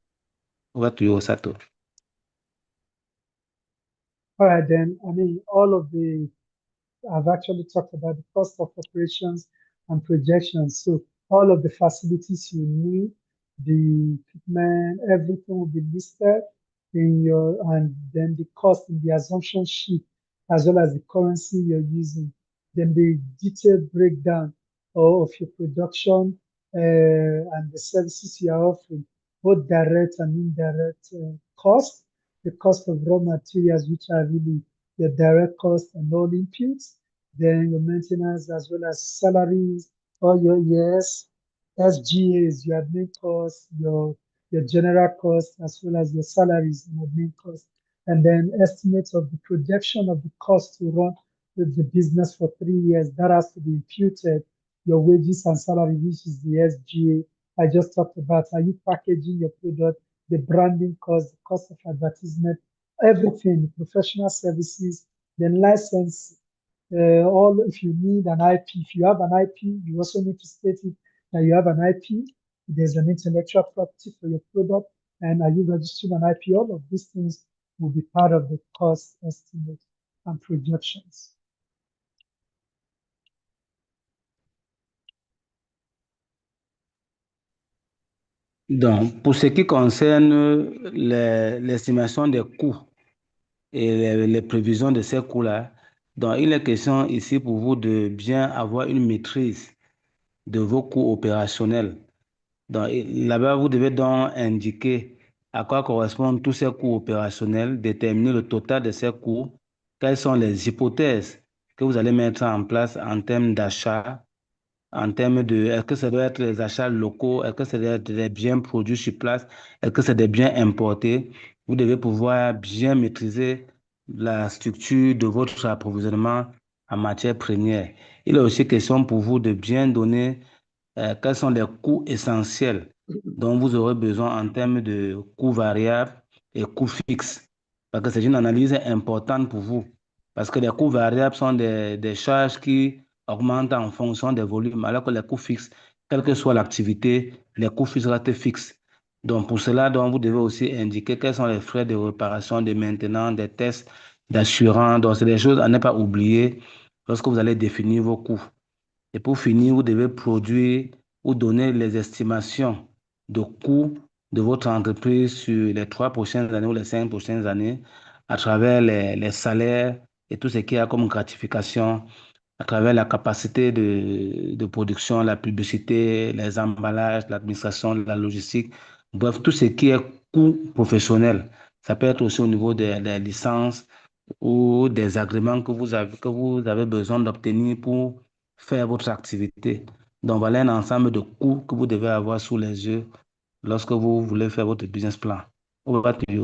Over to you, Sato. All right, then. I mean, all of the I've actually talked about the cost of operations and projections. So all of the facilities you need, the equipment, everything will be listed in your, and then the cost in the assumption sheet, as well as the currency you're using. Then the detailed breakdown of your production and the services you are offering, both direct and indirect costs, the cost of raw materials, which are really your direct cost and all inputs, then your maintenance as well as salaries, all your yes, SGAs, your admin costs, your general costs, as well as your salaries and admin costs, and then estimates of the projection of the cost to run the business for 3 years. That has to be imputed, your wages and salary, which is the SGA I just talked about. Are you packaging your product, the branding cost, the cost of advertisement, everything, professional services, then license, all if you need an IP, if you have an IP, you also need to state it that you have an IP. There's an intellectual property for your product, and are you registering an IP? All of these things will be part of the cost estimate and projections. Donc, pour ce qui concerne l'estimation des coûts et les prévisions de ces coûts-là, donc il est question ici pour vous de bien avoir une maîtrise de vos coûts opérationnels. Donc là-bas, vous devez donc indiquer à quoi correspondent tous ces coûts opérationnels, déterminer le total de ces coûts, quelles sont les hypothèses que vous allez mettre en place en termes d'achat, en termes de, est-ce que ça doit être les achats locaux, est-ce que ça doit être des biens produits sur place, est-ce que c'est des biens importés. Vous devez pouvoir bien maîtriser la structure de votre approvisionnement en matières premières. Il est aussi question pour vous de bien donner quels sont les coûts essentiels dont vous aurez besoin en termes de coûts variables et coûts fixes. Parce que c'est une analyse importante pour vous. Parce que les coûts variables sont des charges qui augmentent en fonction des volumes, alors que les coûts fixes, quelle que soit l'activité, les coûts fixes restent fixes. Donc, pour cela, donc, vous devez aussi indiquer quels sont les frais de réparation, de maintenance, des tests, d'assurance. Donc, c'est des choses à ne pas oublier lorsque vous allez définir vos coûts. Et pour finir, vous devez produire ou donner les estimations de coûts de votre entreprise sur les 3 prochaines années ou les 5 prochaines années à travers les salaires et tout ce qu'il y a comme gratification, à travers la capacité de production, la publicité, les emballages, l'administration, la logistique, bref, tout ce qui est coût professionnel. Ça peut être aussi au niveau des licences ou des agréments que vous avez besoin d'obtenir pour faire votre activité. Donc, voilà un ensemble de coûts que vous devez avoir sous les yeux lorsque vous voulez faire votre business plan. Over to you.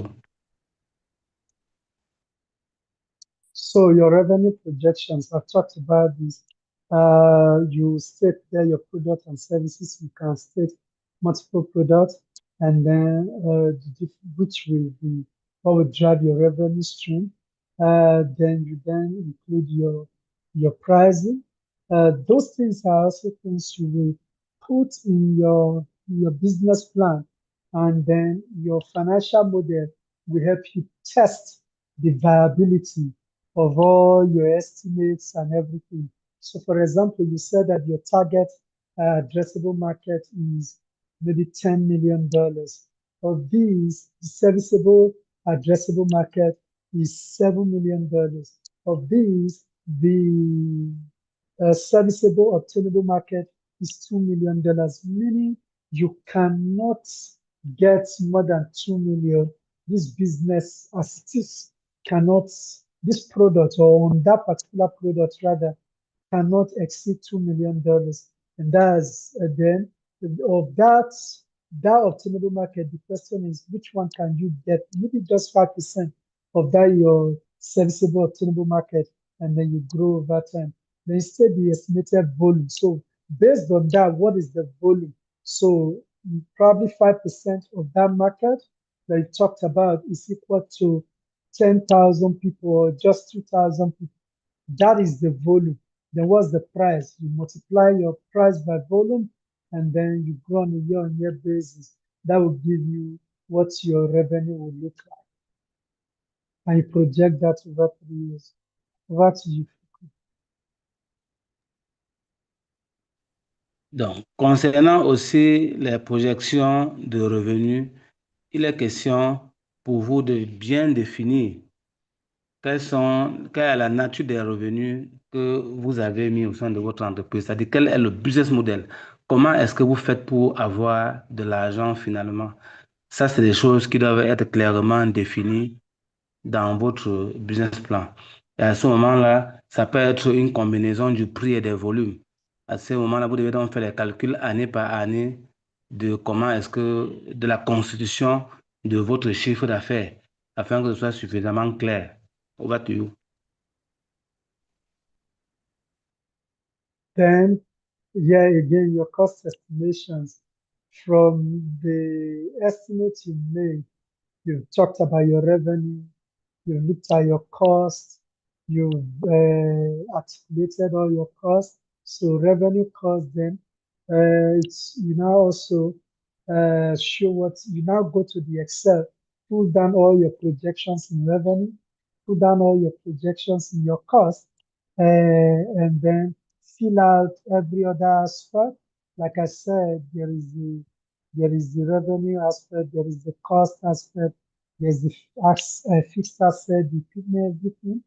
So your revenue projections, I've talked about this. You state there your product and services. You can state multiple products, and then which will be what will drive your revenue stream. Then you then include your pricing. Those things are also things you will put in your business plan, and then your financial model will help you test the viability of all your estimates and everything. So, for example, you said that your target addressable market is maybe $10 million. Of these, the serviceable addressable market is $7 million. Of these, the serviceable obtainable market is $2 million, meaning you cannot get more than 2 million. This business as it is cannot, this product or on that particular product rather, cannot exceed $2 million. And that's then of that obtainable market, the question is which one can you get? Maybe just 5% of that your serviceable obtainable market, and then you grow over time. Then instead the estimated volume. So based on that, what is the volume? So probably 5% of that market that you talked about is equal to 10,000 people or just 2,000 people. That is the volume. Then what's the price? You multiply your price by volume, and then you grow on a year-on-year basis. That will give you what your revenue will look like. And you project that over 3 years. Over to you. Donc, concernant aussi les projections de revenus, il est question pour vous de bien définir quelle est la nature des revenus que vous avez mis au sein de votre entreprise, c'est-à-dire quel est le business model, comment est-ce que vous faites pour avoir de l'argent finalement. Ça, c'est des choses qui doivent être clairement définies dans votre business plan. Et à ce moment-là, ça peut être une combinaison du prix et des volumes. À ce moment-là, vous devez donc faire les calculs année par année de comment est-ce que, de la constitution de votre chiffre d'affaires, afin que ce soit suffisamment clair. Over to you. Then, yeah, again, your cost estimations from the estimates you made. You've talked about your revenue, you looked at your costs, you've articulated all your costs. So revenue cost then, it's you now also show what you now go to the Excel, pull down all your projections in revenue, pull down all your projections in your cost, and then fill out every other aspect. Like I said, there is the revenue aspect, there is the cost aspect, there's the fixed asset, the equipment, everything.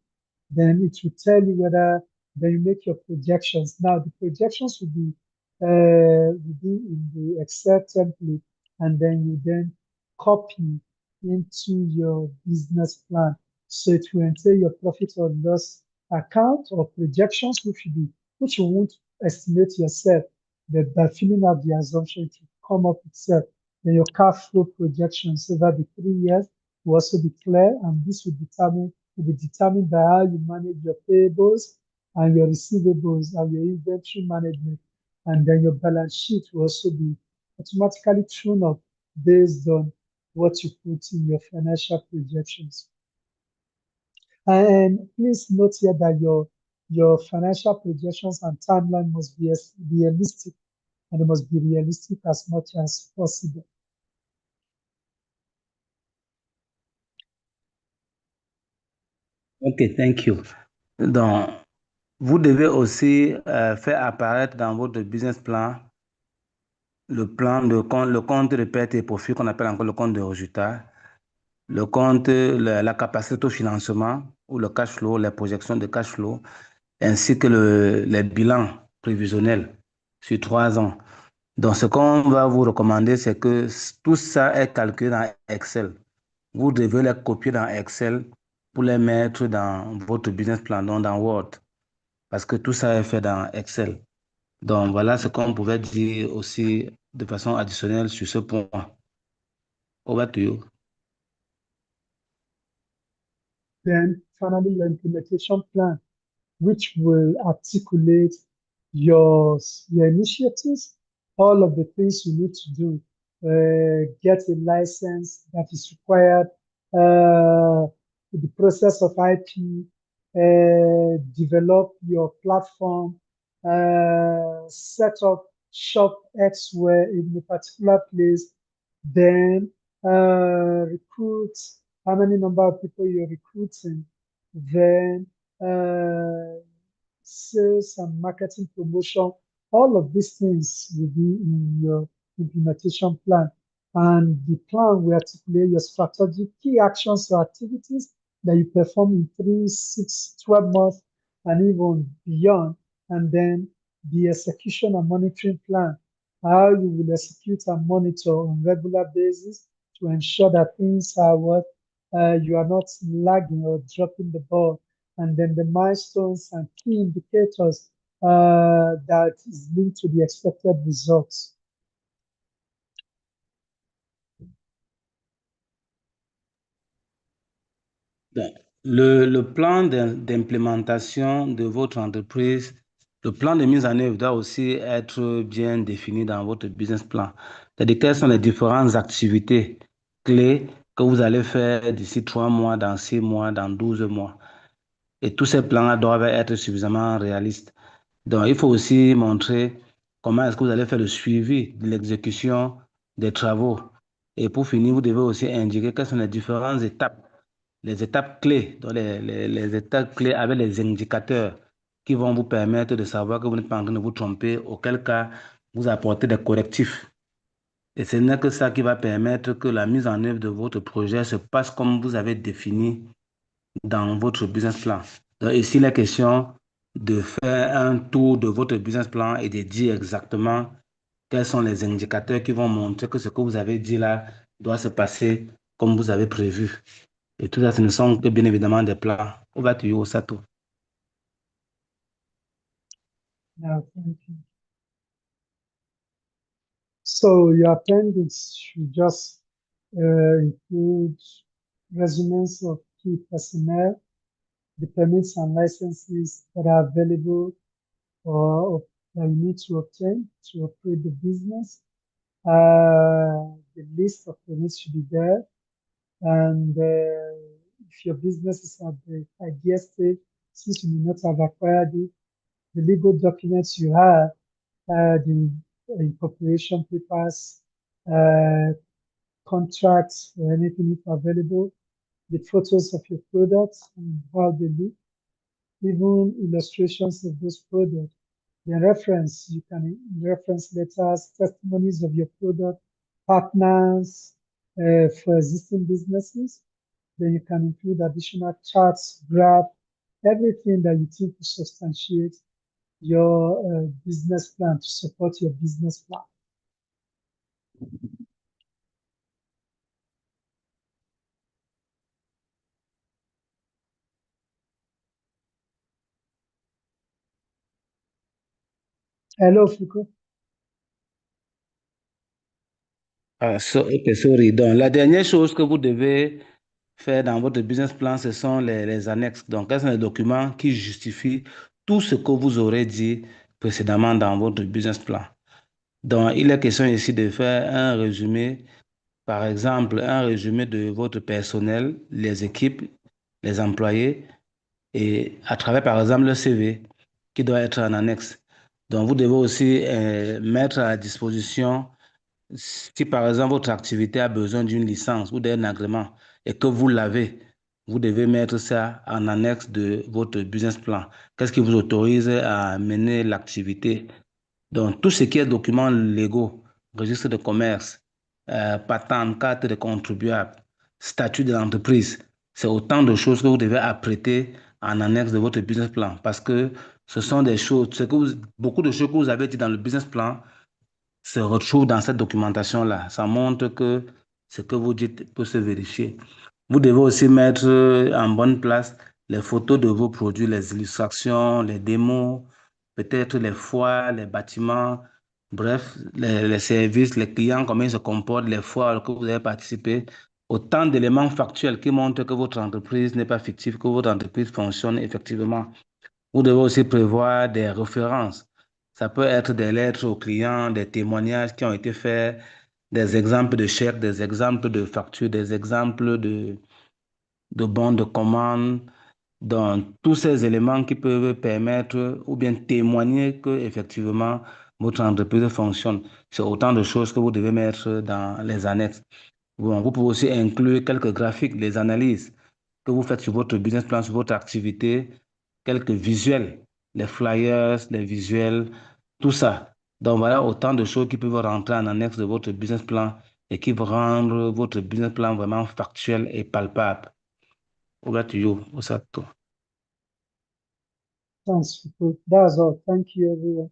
Then it will tell you whether then you make your projections. Now the projections will be in the Excel template, and then you then copy into your business plan. So it will enter your profit or loss account or projections, which you won't estimate yourself, but by filling out the assumption, it will come up itself. Then your cash flow projections over the 3 years will also be clear, and this will be determined by how you manage your payables and your receivables and your inventory management. And then your balance sheet will also be automatically thrown up based on what you put in your financial projections. And please note here that Your financial projections and timeline must be realistic, and they must be realistic as much as possible. OK, thank you. Donc, vous devez aussi faire apparaître dans votre business plan le plan le compte de perte et profit qu'on appelle encore le compte de résultat, le compte, la capacité au financement ou le cash flow, les projections de cash flow, ainsi que les bilans prévisionnels sur 3 ans. Donc, ce qu'on va vous recommander, c'est que tout ça est calculé dans Excel. Vous devez les copier dans Excel pour les mettre dans votre business plan, donc dans Word, parce que tout ça est fait dans Excel. Donc, voilà ce qu'on pouvait dire aussi de façon additionnelle sur ce point. Over to you. Then finally, your implementation plan, which will articulate your initiatives, all of the things you need to do, get a license that is required, the process of IP, develop your platform, set up shop elsewhere in a particular place, then recruit how many number of people you're recruiting, then sales and marketing promotion, all of these things will be in your implementation plan. And the plan will articulate your strategy, key actions or activities that you perform in 3, 6, 12 months, and even beyond. And then the execution and monitoring plan, how you will execute and monitor on regular basis to ensure that things are what you are not lagging or dropping the ball, and then the milestones and key indicators that is linked to the expected results. Donc, le plan d'implémentation de votre entreprise, le plan de mise en œuvre doit aussi être bien défini dans votre business plan. C'est-à-dire quelles sont les différentes activités clés que vous allez faire d'ici 3 mois, dans 6 mois, dans 12 mois. Et tous ces plans-là doivent être suffisamment réalistes. Donc, il faut aussi montrer comment est-ce que vous allez faire le suivi de l'exécution des travaux. Et pour finir, vous devez aussi indiquer quelles sont les différentes étapes, les étapes clés, donc les étapes clés avec les indicateurs qui vont vous permettre de savoir que vous n'êtes pas en train de vous tromper, auquel cas vous apportez des correctifs. Et ce n'est que ça qui va permettre que la mise en œuvre de votre projet se passe comme vous avez défini dans votre business plan. Donc ici, la question de faire un tour de votre business plan et de dire exactement quels sont les indicateurs qui vont montrer que ce que vous avez dit là doit se passer comme vous avez prévu. Et tout ça, ce ne sont que bien évidemment des plans. Over to you, Sato. Now, thank you. So your appendix should just include resumes of key personnel, the permits and licenses that are available or that you need to obtain to operate the business. The list of permits should be there. And if your business is at the idea stage, since you may not have acquired it, the legal documents you have, the incorporation papers, uh, contracts, or anything if available, the photos of your products and how they look, even illustrations of those products. The reference, you can reference letters, testimonies of your product, partners for existing businesses. Then you can include additional charts, graph, everything that you think will substantiate your business plan, to support your business plan. Hello, Foucault. Ok, sorry. Donc, la dernière chose que vous devez faire dans votre business plan, ce sont les annexes. Donc, quels sont les documents qui justifient tout ce que vous aurez dit précédemment dans votre business plan. Donc, il est question ici de faire un résumé, par exemple, un résumé de votre personnel, les équipes, les employés, et à travers, par exemple, le CV qui doit être en annexe. Donc, vous devez aussi mettre à disposition, si par exemple votre activité a besoin d'une licence ou d'un agrément et que vous l'avez, vous devez mettre ça en annexe de votre business plan. Qu'est-ce qui vous autorise à mener l'activité? Donc, tout ce qui est documents légaux, registre de commerce, patente, carte de contribuable, statut de l'entreprise, c'est autant de choses que vous devez apprêter en annexe de votre business plan parce que ce sont des choses, beaucoup de choses que vous avez dit dans le business plan se retrouvent dans cette documentation-là. Ça montre que ce que vous dites peut se vérifier. Vous devez aussi mettre en bonne place les photos de vos produits, les illustrations, les démos, peut-être les foires, les bâtiments, bref, les services, les clients, comment ils se comportent, les foires que vous avez participé. Autant d'éléments factuels qui montrent que votre entreprise n'est pas fictive, que votre entreprise fonctionne effectivement. Vous devez aussi prévoir des références. Ça peut être des lettres aux clients, des témoignages qui ont été faits, des exemples de chèques, des exemples de factures, des exemples de bons de commande. Donc, tous ces éléments qui peuvent permettre ou bien témoigner que effectivement votre entreprise fonctionne. C'est autant de choses que vous devez mettre dans les annexes. Bon, vous pouvez aussi inclure quelques graphiques, des analyses que vous faites sur votre business plan, sur votre activité, quelques visuels, les flyers, les visuels, tout ça. Donc voilà autant de choses qui peuvent rentrer en annexe de votre business plan et qui vont rendre votre business plan vraiment factuel et palpable. Over to you, Osato. Thanks, Fuku. That's all. Thank you, everyone.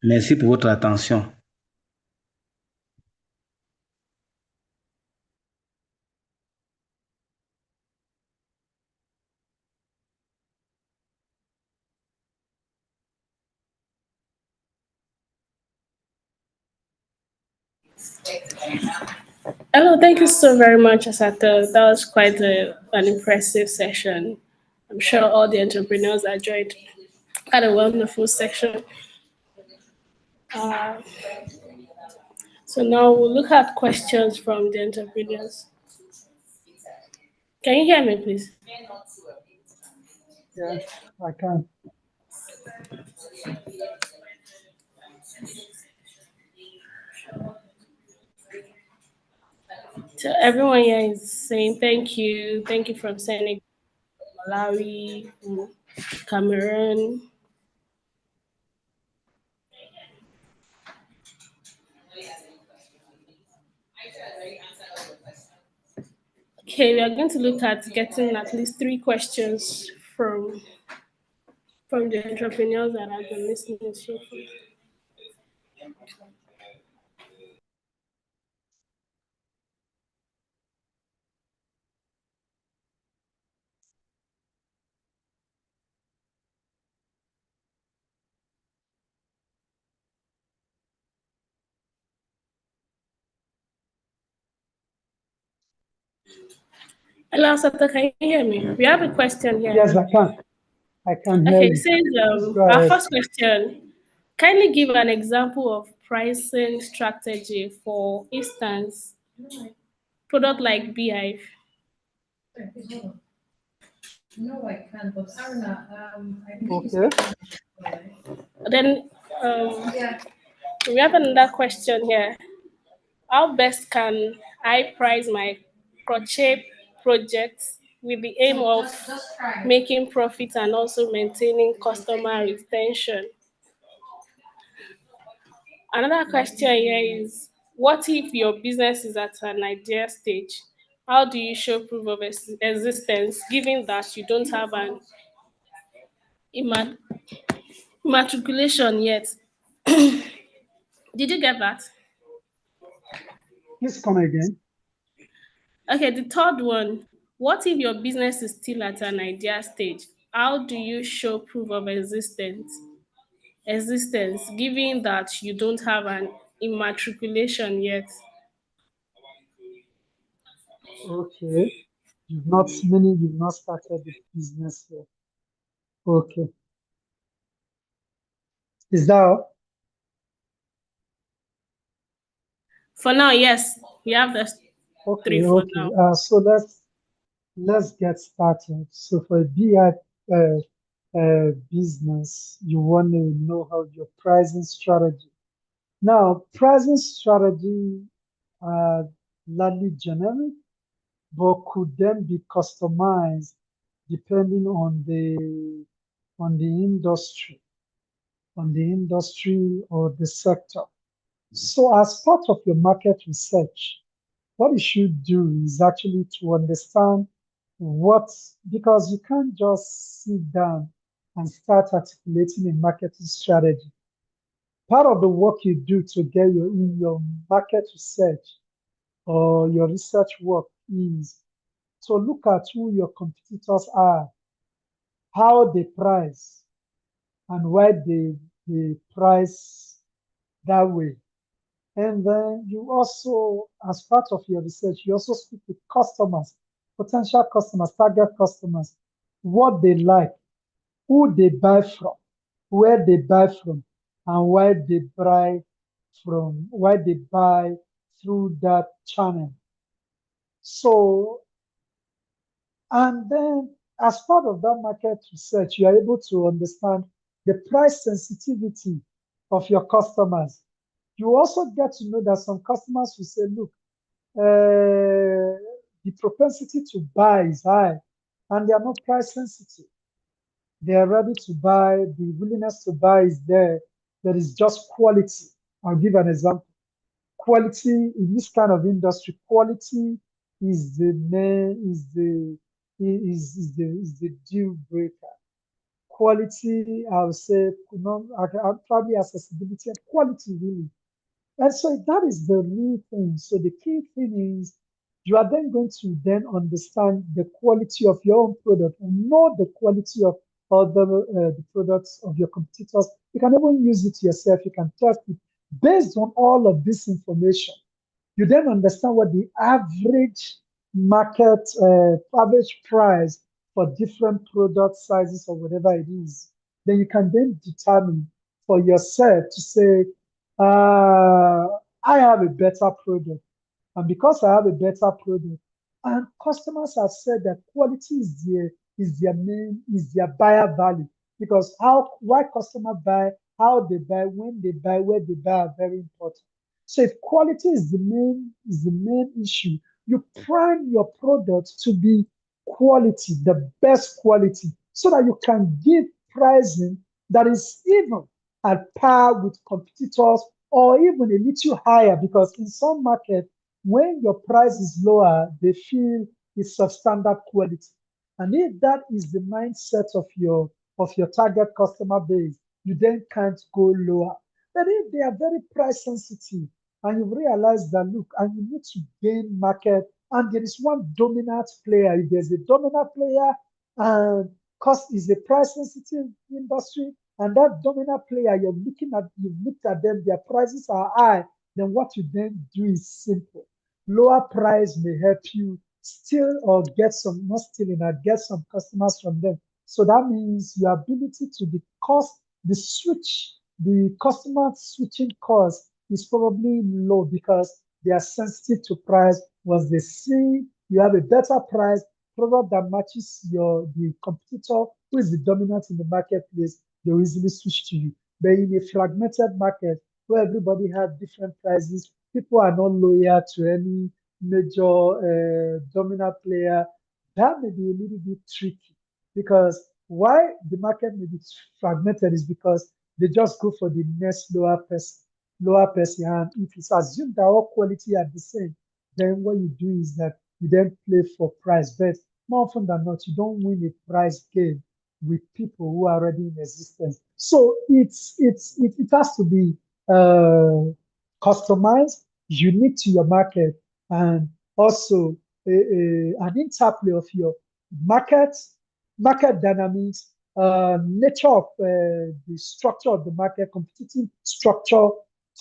Merci pour votre attention. Hello, thank you so very much, Asato. That was quite an impressive session. I'm sure all the entrepreneurs enjoyed. Had a wonderful section. Uh, so now we'll look at questions from the entrepreneurs. Can you hear me, please? Yeah, I can. So everyone here is saying thank you from Senegal, Malawi, Cameroon. Okay, we are going to look at getting at least 3 questions from the entrepreneurs that have been listening so far. Hello, Sata, can you hear me? We have a question here. Yes, I can. I can hear Okay, it you. says Please go our ahead. first question. Kindly give an example of pricing strategy, for instance, product like Beehive. No, I can't, but Arna, I think Okay. Then yeah. we have another question here. How best can I price my crochet projects with the aim of Just try. making profit and also maintaining customer retention? Another question here is, what if your business is at an idea stage? How do you show proof of existence given that you don't have an imma- immatriculation yet? Did you get that? Please come again. Okay, the third one. What if your business is still at an idea stage? How do you show proof of existence given that you don't have an immatriculation yet? Okay. You've not started the business yet. Okay. Is that all? For now, yes, we have this. Okay, three for okay. now. So let's get started. So for a BI business, you want to know how your pricing strategy. Now, pricing strategy are largely generic, but could then be customized depending on the industry, or the sector. So as part of your market research, what you should do is actually to understand what, because you can't just sit down and start articulating a marketing strategy. Part of the work you do to get in your market research or your research work is to look at who your competitors are, how they price, and why they price that way. And then you also, as part of your research, you also speak with customers, potential customers, target customers, what they like, who they buy from, where they buy from, and why they buy through that channel. So, and then as part of that market research, you are able to understand the price sensitivity of your customers. You also get to know that some customers will say, look, the propensity to buy is high and they are not price sensitive. They are ready to buy, the willingness to buy is there. There is just quality. I'll give an example. Quality in this kind of industry, quality is the main, is the deal breaker. Quality, I would say, probably accessibility and quality really. And so that is the real thing. So the key thing is you are then going to then understand the quality of your own product and know the quality of the products of your competitors. You can even use it yourself. You can test it based on all of this information. You then understand what the average market, average price for different product sizes or whatever it is. Then you can then determine for yourself to say, I have a better product. And because I have a better product, and customers have said that quality is their buyer value. Because why customer buy, how they buy, when they buy, where they buy are very important. So if quality is the main issue, you prime your product to be quality, the best quality, so that you can give pricing that is even at par with competitors or even a little higher, because in some markets, when your price is lower, they feel it's substandard quality. And if that is the mindset of your target customer base, you then can't go lower. But if they are very price sensitive and you realize that, look, and you need to gain market, and there is one dominant player, if there's a dominant player, and cost is a price sensitive industry, and that dominant player, you've looked at them, their prices are high, then what you then do is simple. Lower price may help you steal or get some, not stealing, get some customers from them. So that means your ability to the customer switching cost is probably low because they are sensitive to price. Once they see you have a better price, product that matches the competitor who is the dominant in the marketplace, they will easily switch to you. But in a fragmented market where everybody has different prices, people are not loyal to any major dominant player. That may be a little bit tricky, because why the market may be fragmented is because they just go for the next lower person. And if it's assumed that all quality are the same, then what you do is that you then play for price. But more often than not, you don't win a price game with people who are already in existence. So it has to be customized, unique to your market, and also an interplay of your market, market dynamics, nature of the structure of the market, competitive structure,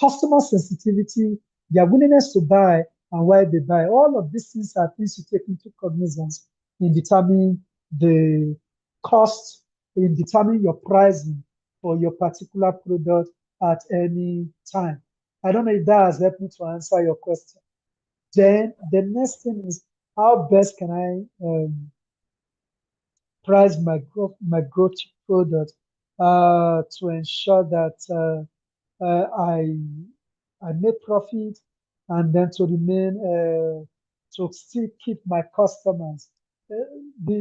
customer sensitivity, their willingness to buy, and why they buy. All of these things are things you take into cognizance in determining the cost, in determining your pricing for your particular product at any time. I don't know if that has helped me to answer your question. Then the next thing is how best can I price my growth product to ensure that I make profit and then to remain to still keep my customers. Uh,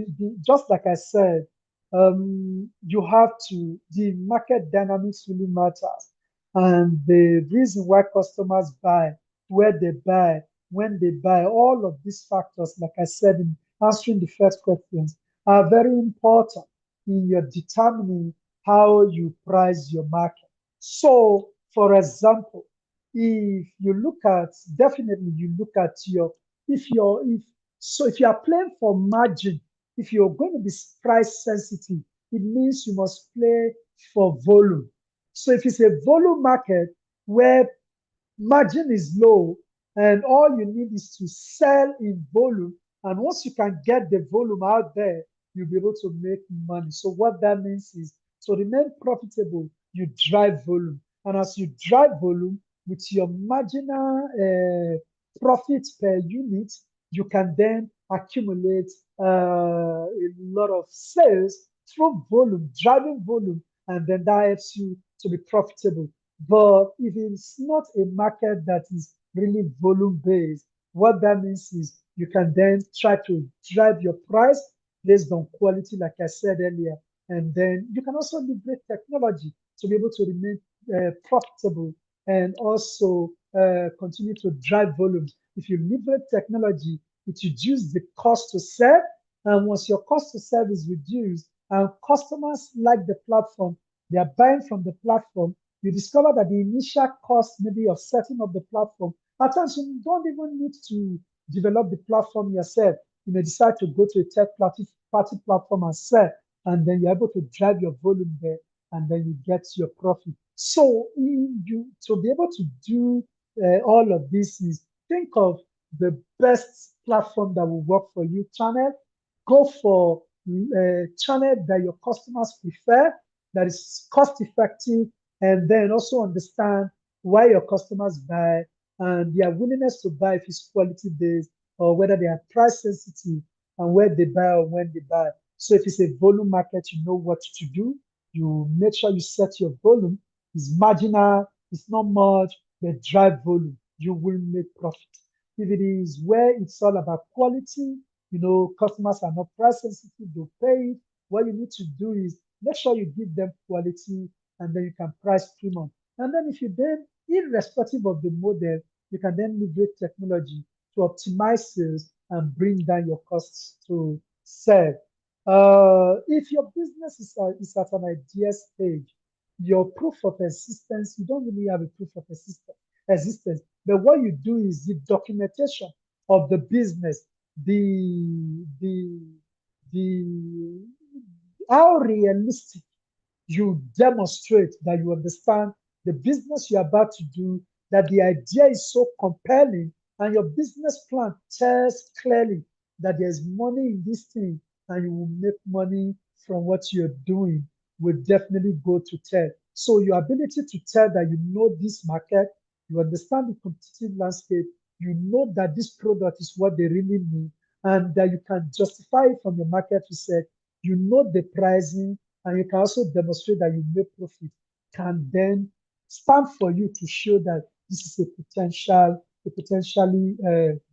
just like I said, you have to the market dynamics really matters, and the reason why customers buy, where they buy, when they buy, all of these factors, like I said in answering the first questions, are very important in your determining how you price your market. So, for example, if you look at definitely you look at your if you are playing for margin, if you're going to be price sensitive, it means you must play for volume. So if it's a volume market where margin is low and all you need is to sell in volume, and once you can get the volume out there, you'll be able to make money. So what that means is to remain profitable, you drive volume, and as you drive volume with your marginal profit per unit, you can then accumulate a lot of sales through volume, driving volume, and then that helps you to be profitable. But if it's not a market that is really volume based, what that means is you can then try to drive your price based on quality, like I said earlier. And then you can also leverage technology to be able to remain profitable and also continue to drive volume. If you leverage technology, it reduces the cost to serve. And once your cost to serve is reduced and customers like the platform, they are buying from the platform, you discover that the initial cost maybe of setting up the platform, at times you don't even need to develop the platform yourself. You may decide to go to a third party platform and sell, and then you're able to drive your volume there, and then you get your profit. So you to be able to do all of this is think of the best platform that will work for you. Channel, go for a channel that your customers prefer, that is cost effective, and then also understand why your customers buy and their willingness to buy if it's quality based or whether they are price sensitive and where they buy or when they buy. So if it's a volume market, you know what to do. You make sure you set your volume. It's marginal, it's not much, but drive volume. You will make profit. If it is where it's all about quality, customers are not price sensitive, they'll pay it. What you need to do is make sure you give them quality and then you can price premium. And then if you then, irrespective of the model, you can then leverage technology to optimize sales and bring down your costs to serve. If your business is at an idea stage, your proof of existence, you don't really have a proof of existence. But what you do is the documentation of the business, the the how realistic you demonstrate that you understand the business you're about to do, that the idea is so compelling, and your business plan tells clearly that there's money in this thing and you will make money from what you're doing, will definitely go to tell. So your ability to tell that you know this market, you understand the competitive landscape, you know that this product is what they really need, and that you can justify it from your market research, you know the pricing, and you can also demonstrate that you make profit, can then stand for you to show that this is a potentially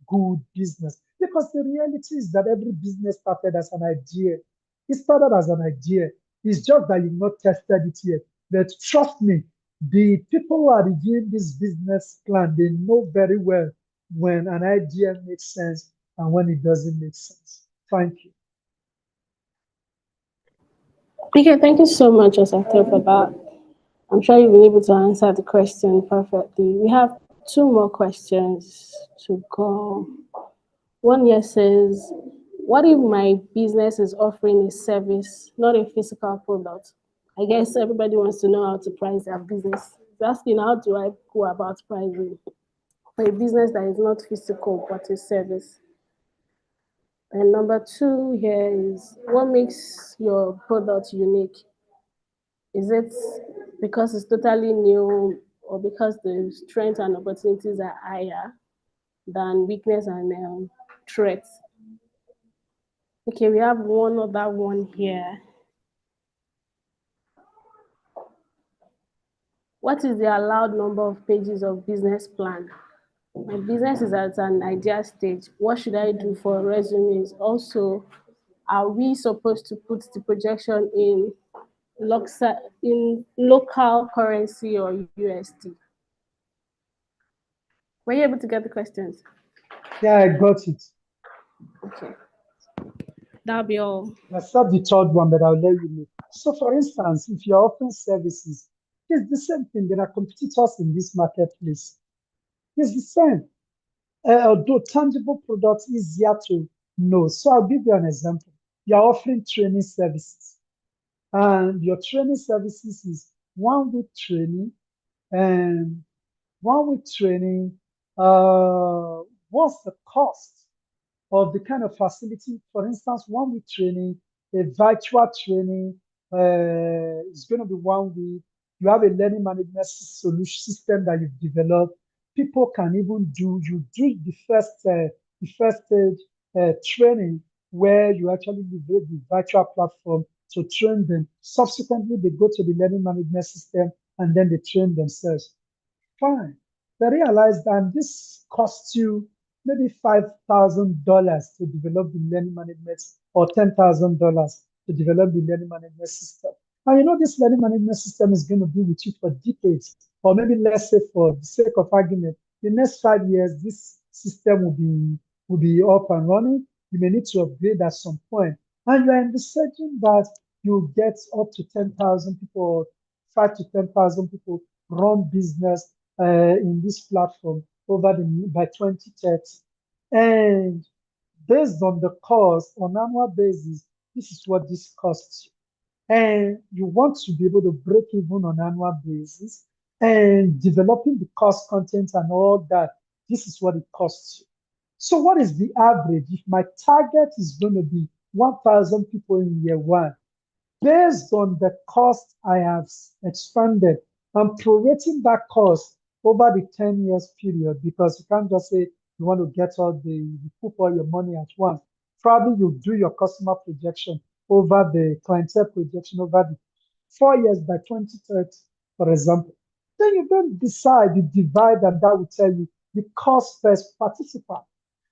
good business. Because the reality is that every business started as an idea. It started as an idea. It's just that you've not tested it yet. But trust me, the people who are reviewing this business plan, they know very well when an idea makes sense and when it doesn't make sense. Thank you. Okay, thank you so much, Osaka, for that. I'm sure you'll be able to answer the question perfectly. We have two more questions to go. One here says, what if my business is offering a service, not a physical product? I guess everybody wants to know how to price their business. It's asking, how do I go about pricing for a business that is not physical but a service? And number two here is, what makes your product unique? Is it because it's totally new or because the strengths and opportunities are higher? than weakness and threats. Okay, we have one other one here. What is the allowed number of pages of business plan? My business is at an idea stage. What should I do for resumes? Also, are we supposed to put the projection in local currency or USD? Were you able to get the questions? Yeah, I got it. Okay, that'll be all. I start the third one, but I'll let you know. So, for instance, if you're offering services, it's the same thing. There are competitors in this marketplace. It's the same. Although tangible products is easier to know. So, I'll give you an example. You're offering training services, and your training services is 1 week training, and 1 week training. What's the cost of the kind of facility? For instance, 1 week training, a virtual training is going to be 1 week. You have a learning management solution system that you've developed. People can even do the first stage training where you actually leverage the virtual platform to train them. Subsequently, they go to the learning management system and then they train themselves. Fine. They realized that this costs you maybe $5,000 to develop the learning management or $10,000 to develop the learning management system. And you know, this learning management system is going to be with you for decades, or maybe let's say for the sake of argument, the next 5 years, this system will be up and running. You may need to upgrade at some point. And you're envisaging that you get up to 10,000 people, or 5 to 10,000 people run business in this platform by 2030. And based on the cost on annual basis, this is what this costs you. And you want to be able to break even on annual basis and developing the cost content and all that. This is what it costs you. So what is the average? If my target is going to be 1,000 people in year one, based on the cost I have expanded, I'm prorating that cost over the 10 years period, because you can't just say you want to get you put all your money at once. Probably you do your customer projection over the clientele projection over the 4 years by 2030, for example. Then you then decide, you divide, and that will tell you the cost per participant.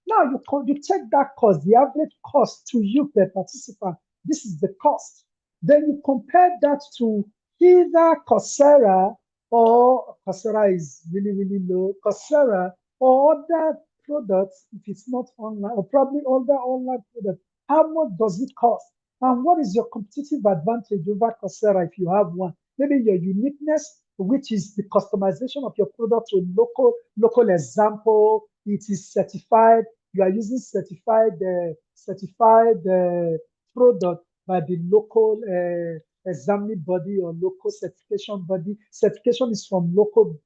Now you take that cost, the average cost to you per participant. This is the cost. Then you compare that to either Coursera, or Coursera is really, really low, Coursera, or other products, if it's not online, or probably other online products. How much does it cost? And what is your competitive advantage over Coursera if you have one? Maybe your uniqueness, which is the customization of your product to local example. It is certified. You are using certified product by the local examining body or local certification body. Certification is from local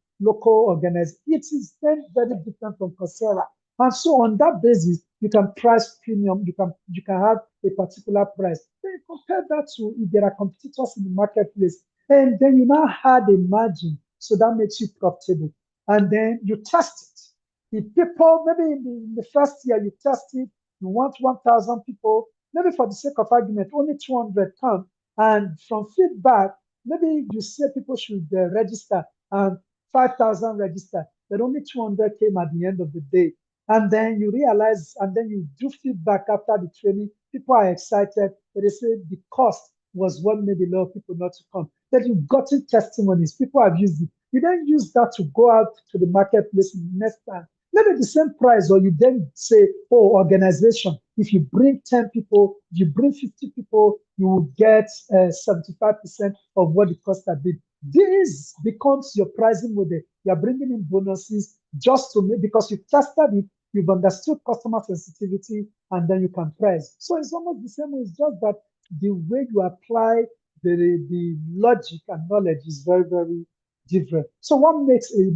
organization. It is then very different from Coursera. And so on that basis, you can price premium, you can have a particular price. Then you compare that to if there are competitors in the marketplace, and then you now add a margin, so that makes you profitable. And then you test it. If people, maybe in the first year you test it, you want 1,000 people, maybe for the sake of argument, only 200 come. And from feedback, maybe you say people should register, and 5,000 register, but only 200 came at the end of the day. And then you realize, and then you do feedback after the training. People are excited, but they say the cost was what made a lot of people not to come. That you've gotten testimonies, people have used it. You then use that to go out to the marketplace next time. Maybe the same price, or you then say, oh, organization, if you bring 10 people, if you bring 50 people, you will get 75% of what the cost has been. This becomes your pricing model. You're bringing in bonuses just to make, because you've tested it, you've understood customer sensitivity, and then you can price. So it's almost the same way. It's just that the way you apply the logic and knowledge is very, very different. So what makes a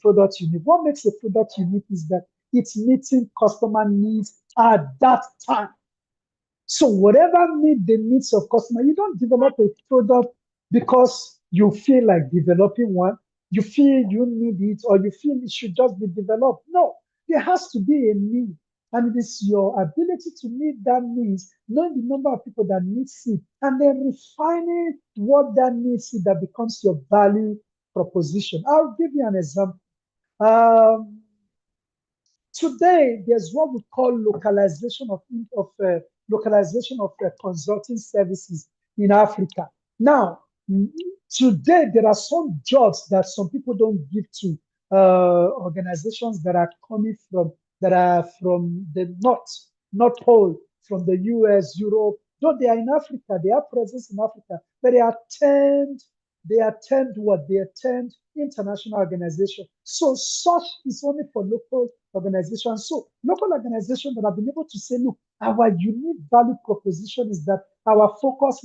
product unique? What makes a product unique is that it's meeting customer needs at that time. So whatever meet the needs of customer, you don't develop a product because you feel like developing one, you feel you need it, or you feel it should just be developed. No, There has to be a need. And it is your ability to meet that needs, knowing the number of people that needs it, and then refining what that needs is that becomes your value proposition. I'll give you an example. Um, Today, there's what we call localization of consulting services in Africa. Now, today there are some jobs that some people don't give to organizations that are coming from the North Pole, from the US, Europe. Though they are in Africa, they have presence in Africa, but they attend what? They attend international organization. So such is only for local organizations. So local organizations that have been able to say, look, our unique value proposition is that our focus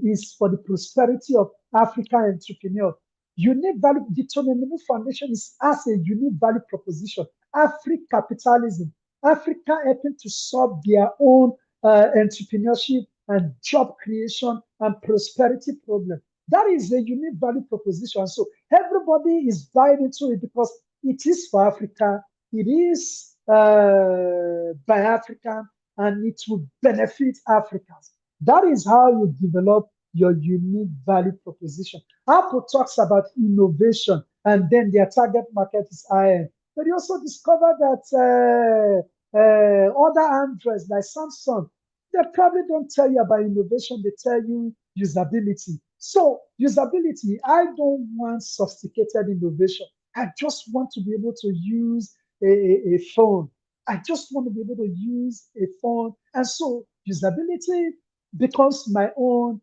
is for the prosperity of African entrepreneurs. Unique value, the Tony Foundation is as a unique value proposition. African capitalism, Africa helping to solve their own entrepreneurship and job creation and prosperity problem. That is a unique value proposition. So everybody is buying into it because it is for Africa, it is by African, and it will benefit Africans. That is how you develop your unique value proposition. Apple talks about innovation, and then their target market is high-end. But you also discover that other Androids like Samsung, they probably don't tell you about innovation, they tell you usability. So, usability, I don't want sophisticated innovation. I just want to be able to use a phone. I just want to be able to use a phone. And so, usability becomes my own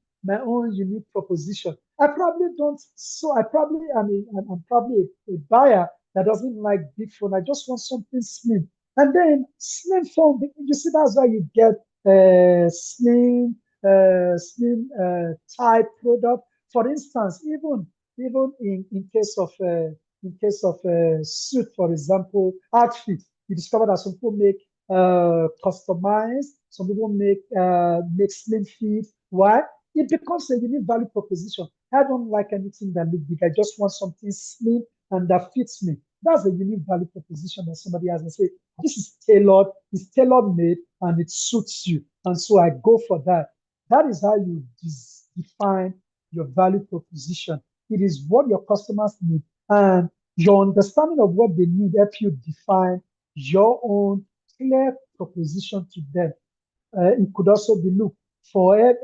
unique proposition. I probably don't, so I probably I'm probably a buyer that doesn't like big phone. I just want something slim. And then slim phone, you see, that's why you get slim type product. For instance, even in case of suit, for example, outfit, you discover that some people make customized, some people make slim fit. Why? It becomes a unique value proposition. I don't like anything that looks big. I just want something slim and that fits me. That's a unique value proposition that somebody has and say, this is tailored, it's tailor made, and it suits you. And so I go for that. That is how you define your value proposition. It is what your customers need, and your understanding of what they need help you define your own clear proposition to them. It could also be, look, for a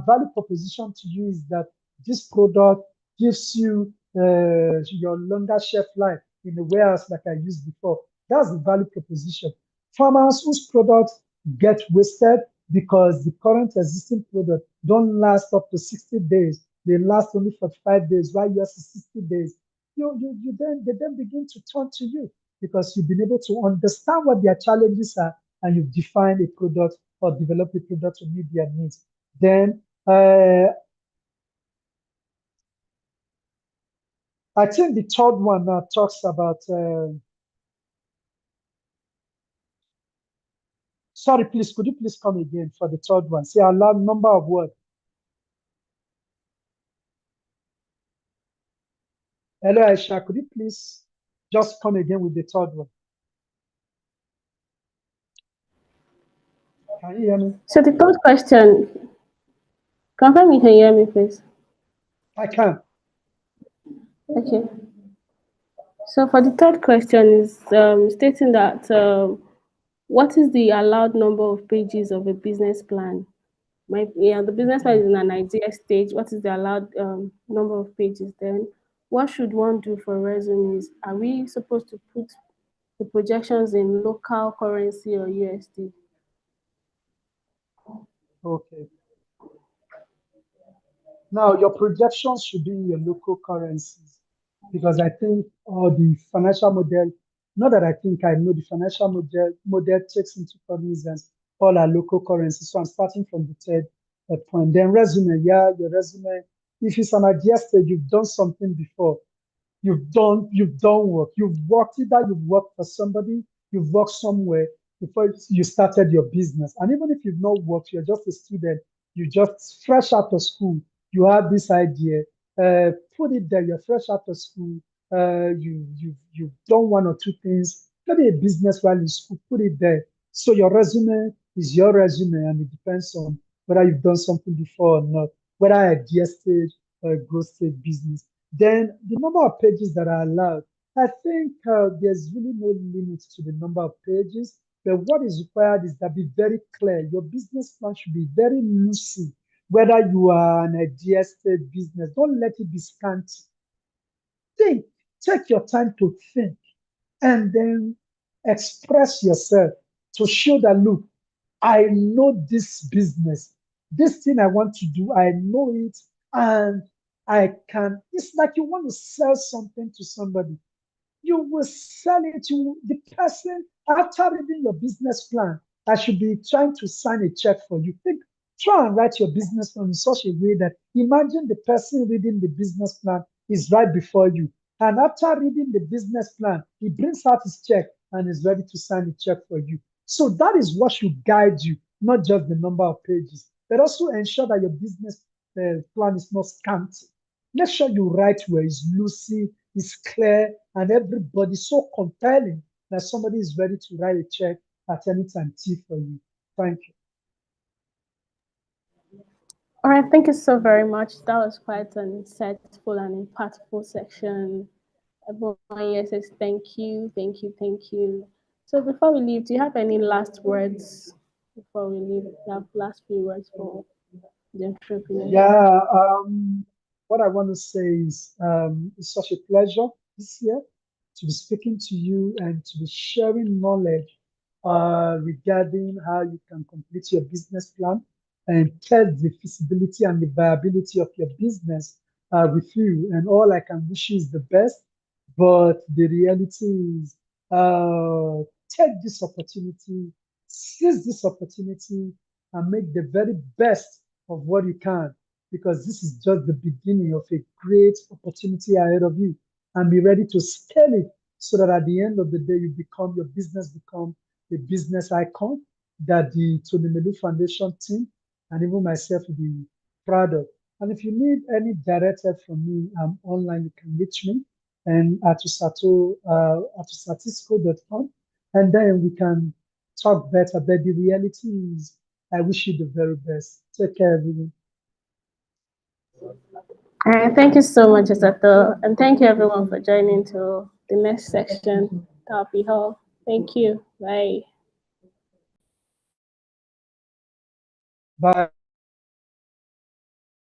value proposition to you is that this product gives you your longer shelf life in the warehouse like I used before. That's the value proposition. Farmers whose products get wasted because the current existing product don't last up to 60 days. They last only 45 days, while yours is 60 days. They then begin to turn to you because you've been able to understand what their challenges are, and you've defined a product or developed a product to meet their needs. Then I think the third one now talks about, sorry, please, could you please come again for the third one? Say a large number of words. Hello, Aisha, could you please just come again with the third one? Can you hear me? So the third question, confirm you can hear me, please. I can. Okay. So for the third question is stating that what is the allowed number of pages of a business plan? The business plan is in an idea stage. What is the allowed number of pages? Then, what should one do for resumes? Are we supposed to put the projections in local currency or USD? Okay. Now, your projections should be in your local currencies because I think the financial model, not that I think I know, the financial model takes into cognizance all our local currencies. So I'm starting from the third point. Then resume, yeah, your resume. If it's an idea stage, you've done something before. You've done work. You've worked for somebody, you've worked somewhere before you started your business. And even if you've not worked, you're just a student, you just fresh out of school, you have this idea, put it there, you're fresh out of school, you've done one or two things maybe a business while in school, put it there. So your resume is your resume, and it depends on whether you've done something before or not, whether a dear stage or a growth stage business. Then the number of pages that are allowed, I think there's really no limit to the number of pages. But what is required is that be very clear. Your business plan should be very lucid. Whether you are an idea stage business, don't let it be scanty. Think, take your time to think, and then express yourself to show that, look, I know this business, this thing I want to do, I know it, and I can. It's like you want to sell something to somebody. You will sell it to the person after reading your business plan. I should be trying to sign a check for you. Think, try and write your business plan in such a way that imagine the person reading the business plan is right before you. And after reading the business plan, he brings out his check and is ready to sign the check for you. So that is what should guide you, not just the number of pages, but also ensure that your business plan is not scanty. Make sure you write where it's lucid, it's clear, and everybody so compelling that somebody is ready to write a check at any time for you. Thank you. All right, thank you so very much. That was quite an insightful and impactful section. Everyone here says thank you, thank you, thank you. So before we leave, do you have any last words before we leave? You have last few words for the entrepreneur. Yeah, what I want to say is it's such a pleasure this year to be speaking to you and to be sharing knowledge regarding how you can complete your business plan and test the feasibility and the viability of your business with you. And all I can wish you is the best. But the reality is, take this opportunity, seize this opportunity, and make the very best of what you can, because this is just the beginning of a great opportunity ahead of you. And be ready to scale it so that at the end of the day, your business become a business icon that the Tony Melu Foundation team and even myself will be proud of. And if you need any direct help from me, I'm online. You can reach me and at satisco.com, and then we can talk better. But the reality is, I wish you the very best. Take care, everyone. All right, thank you so much, Asato, and thank you everyone for joining to the next section. That'll be all. Thank you. Bye. Bye.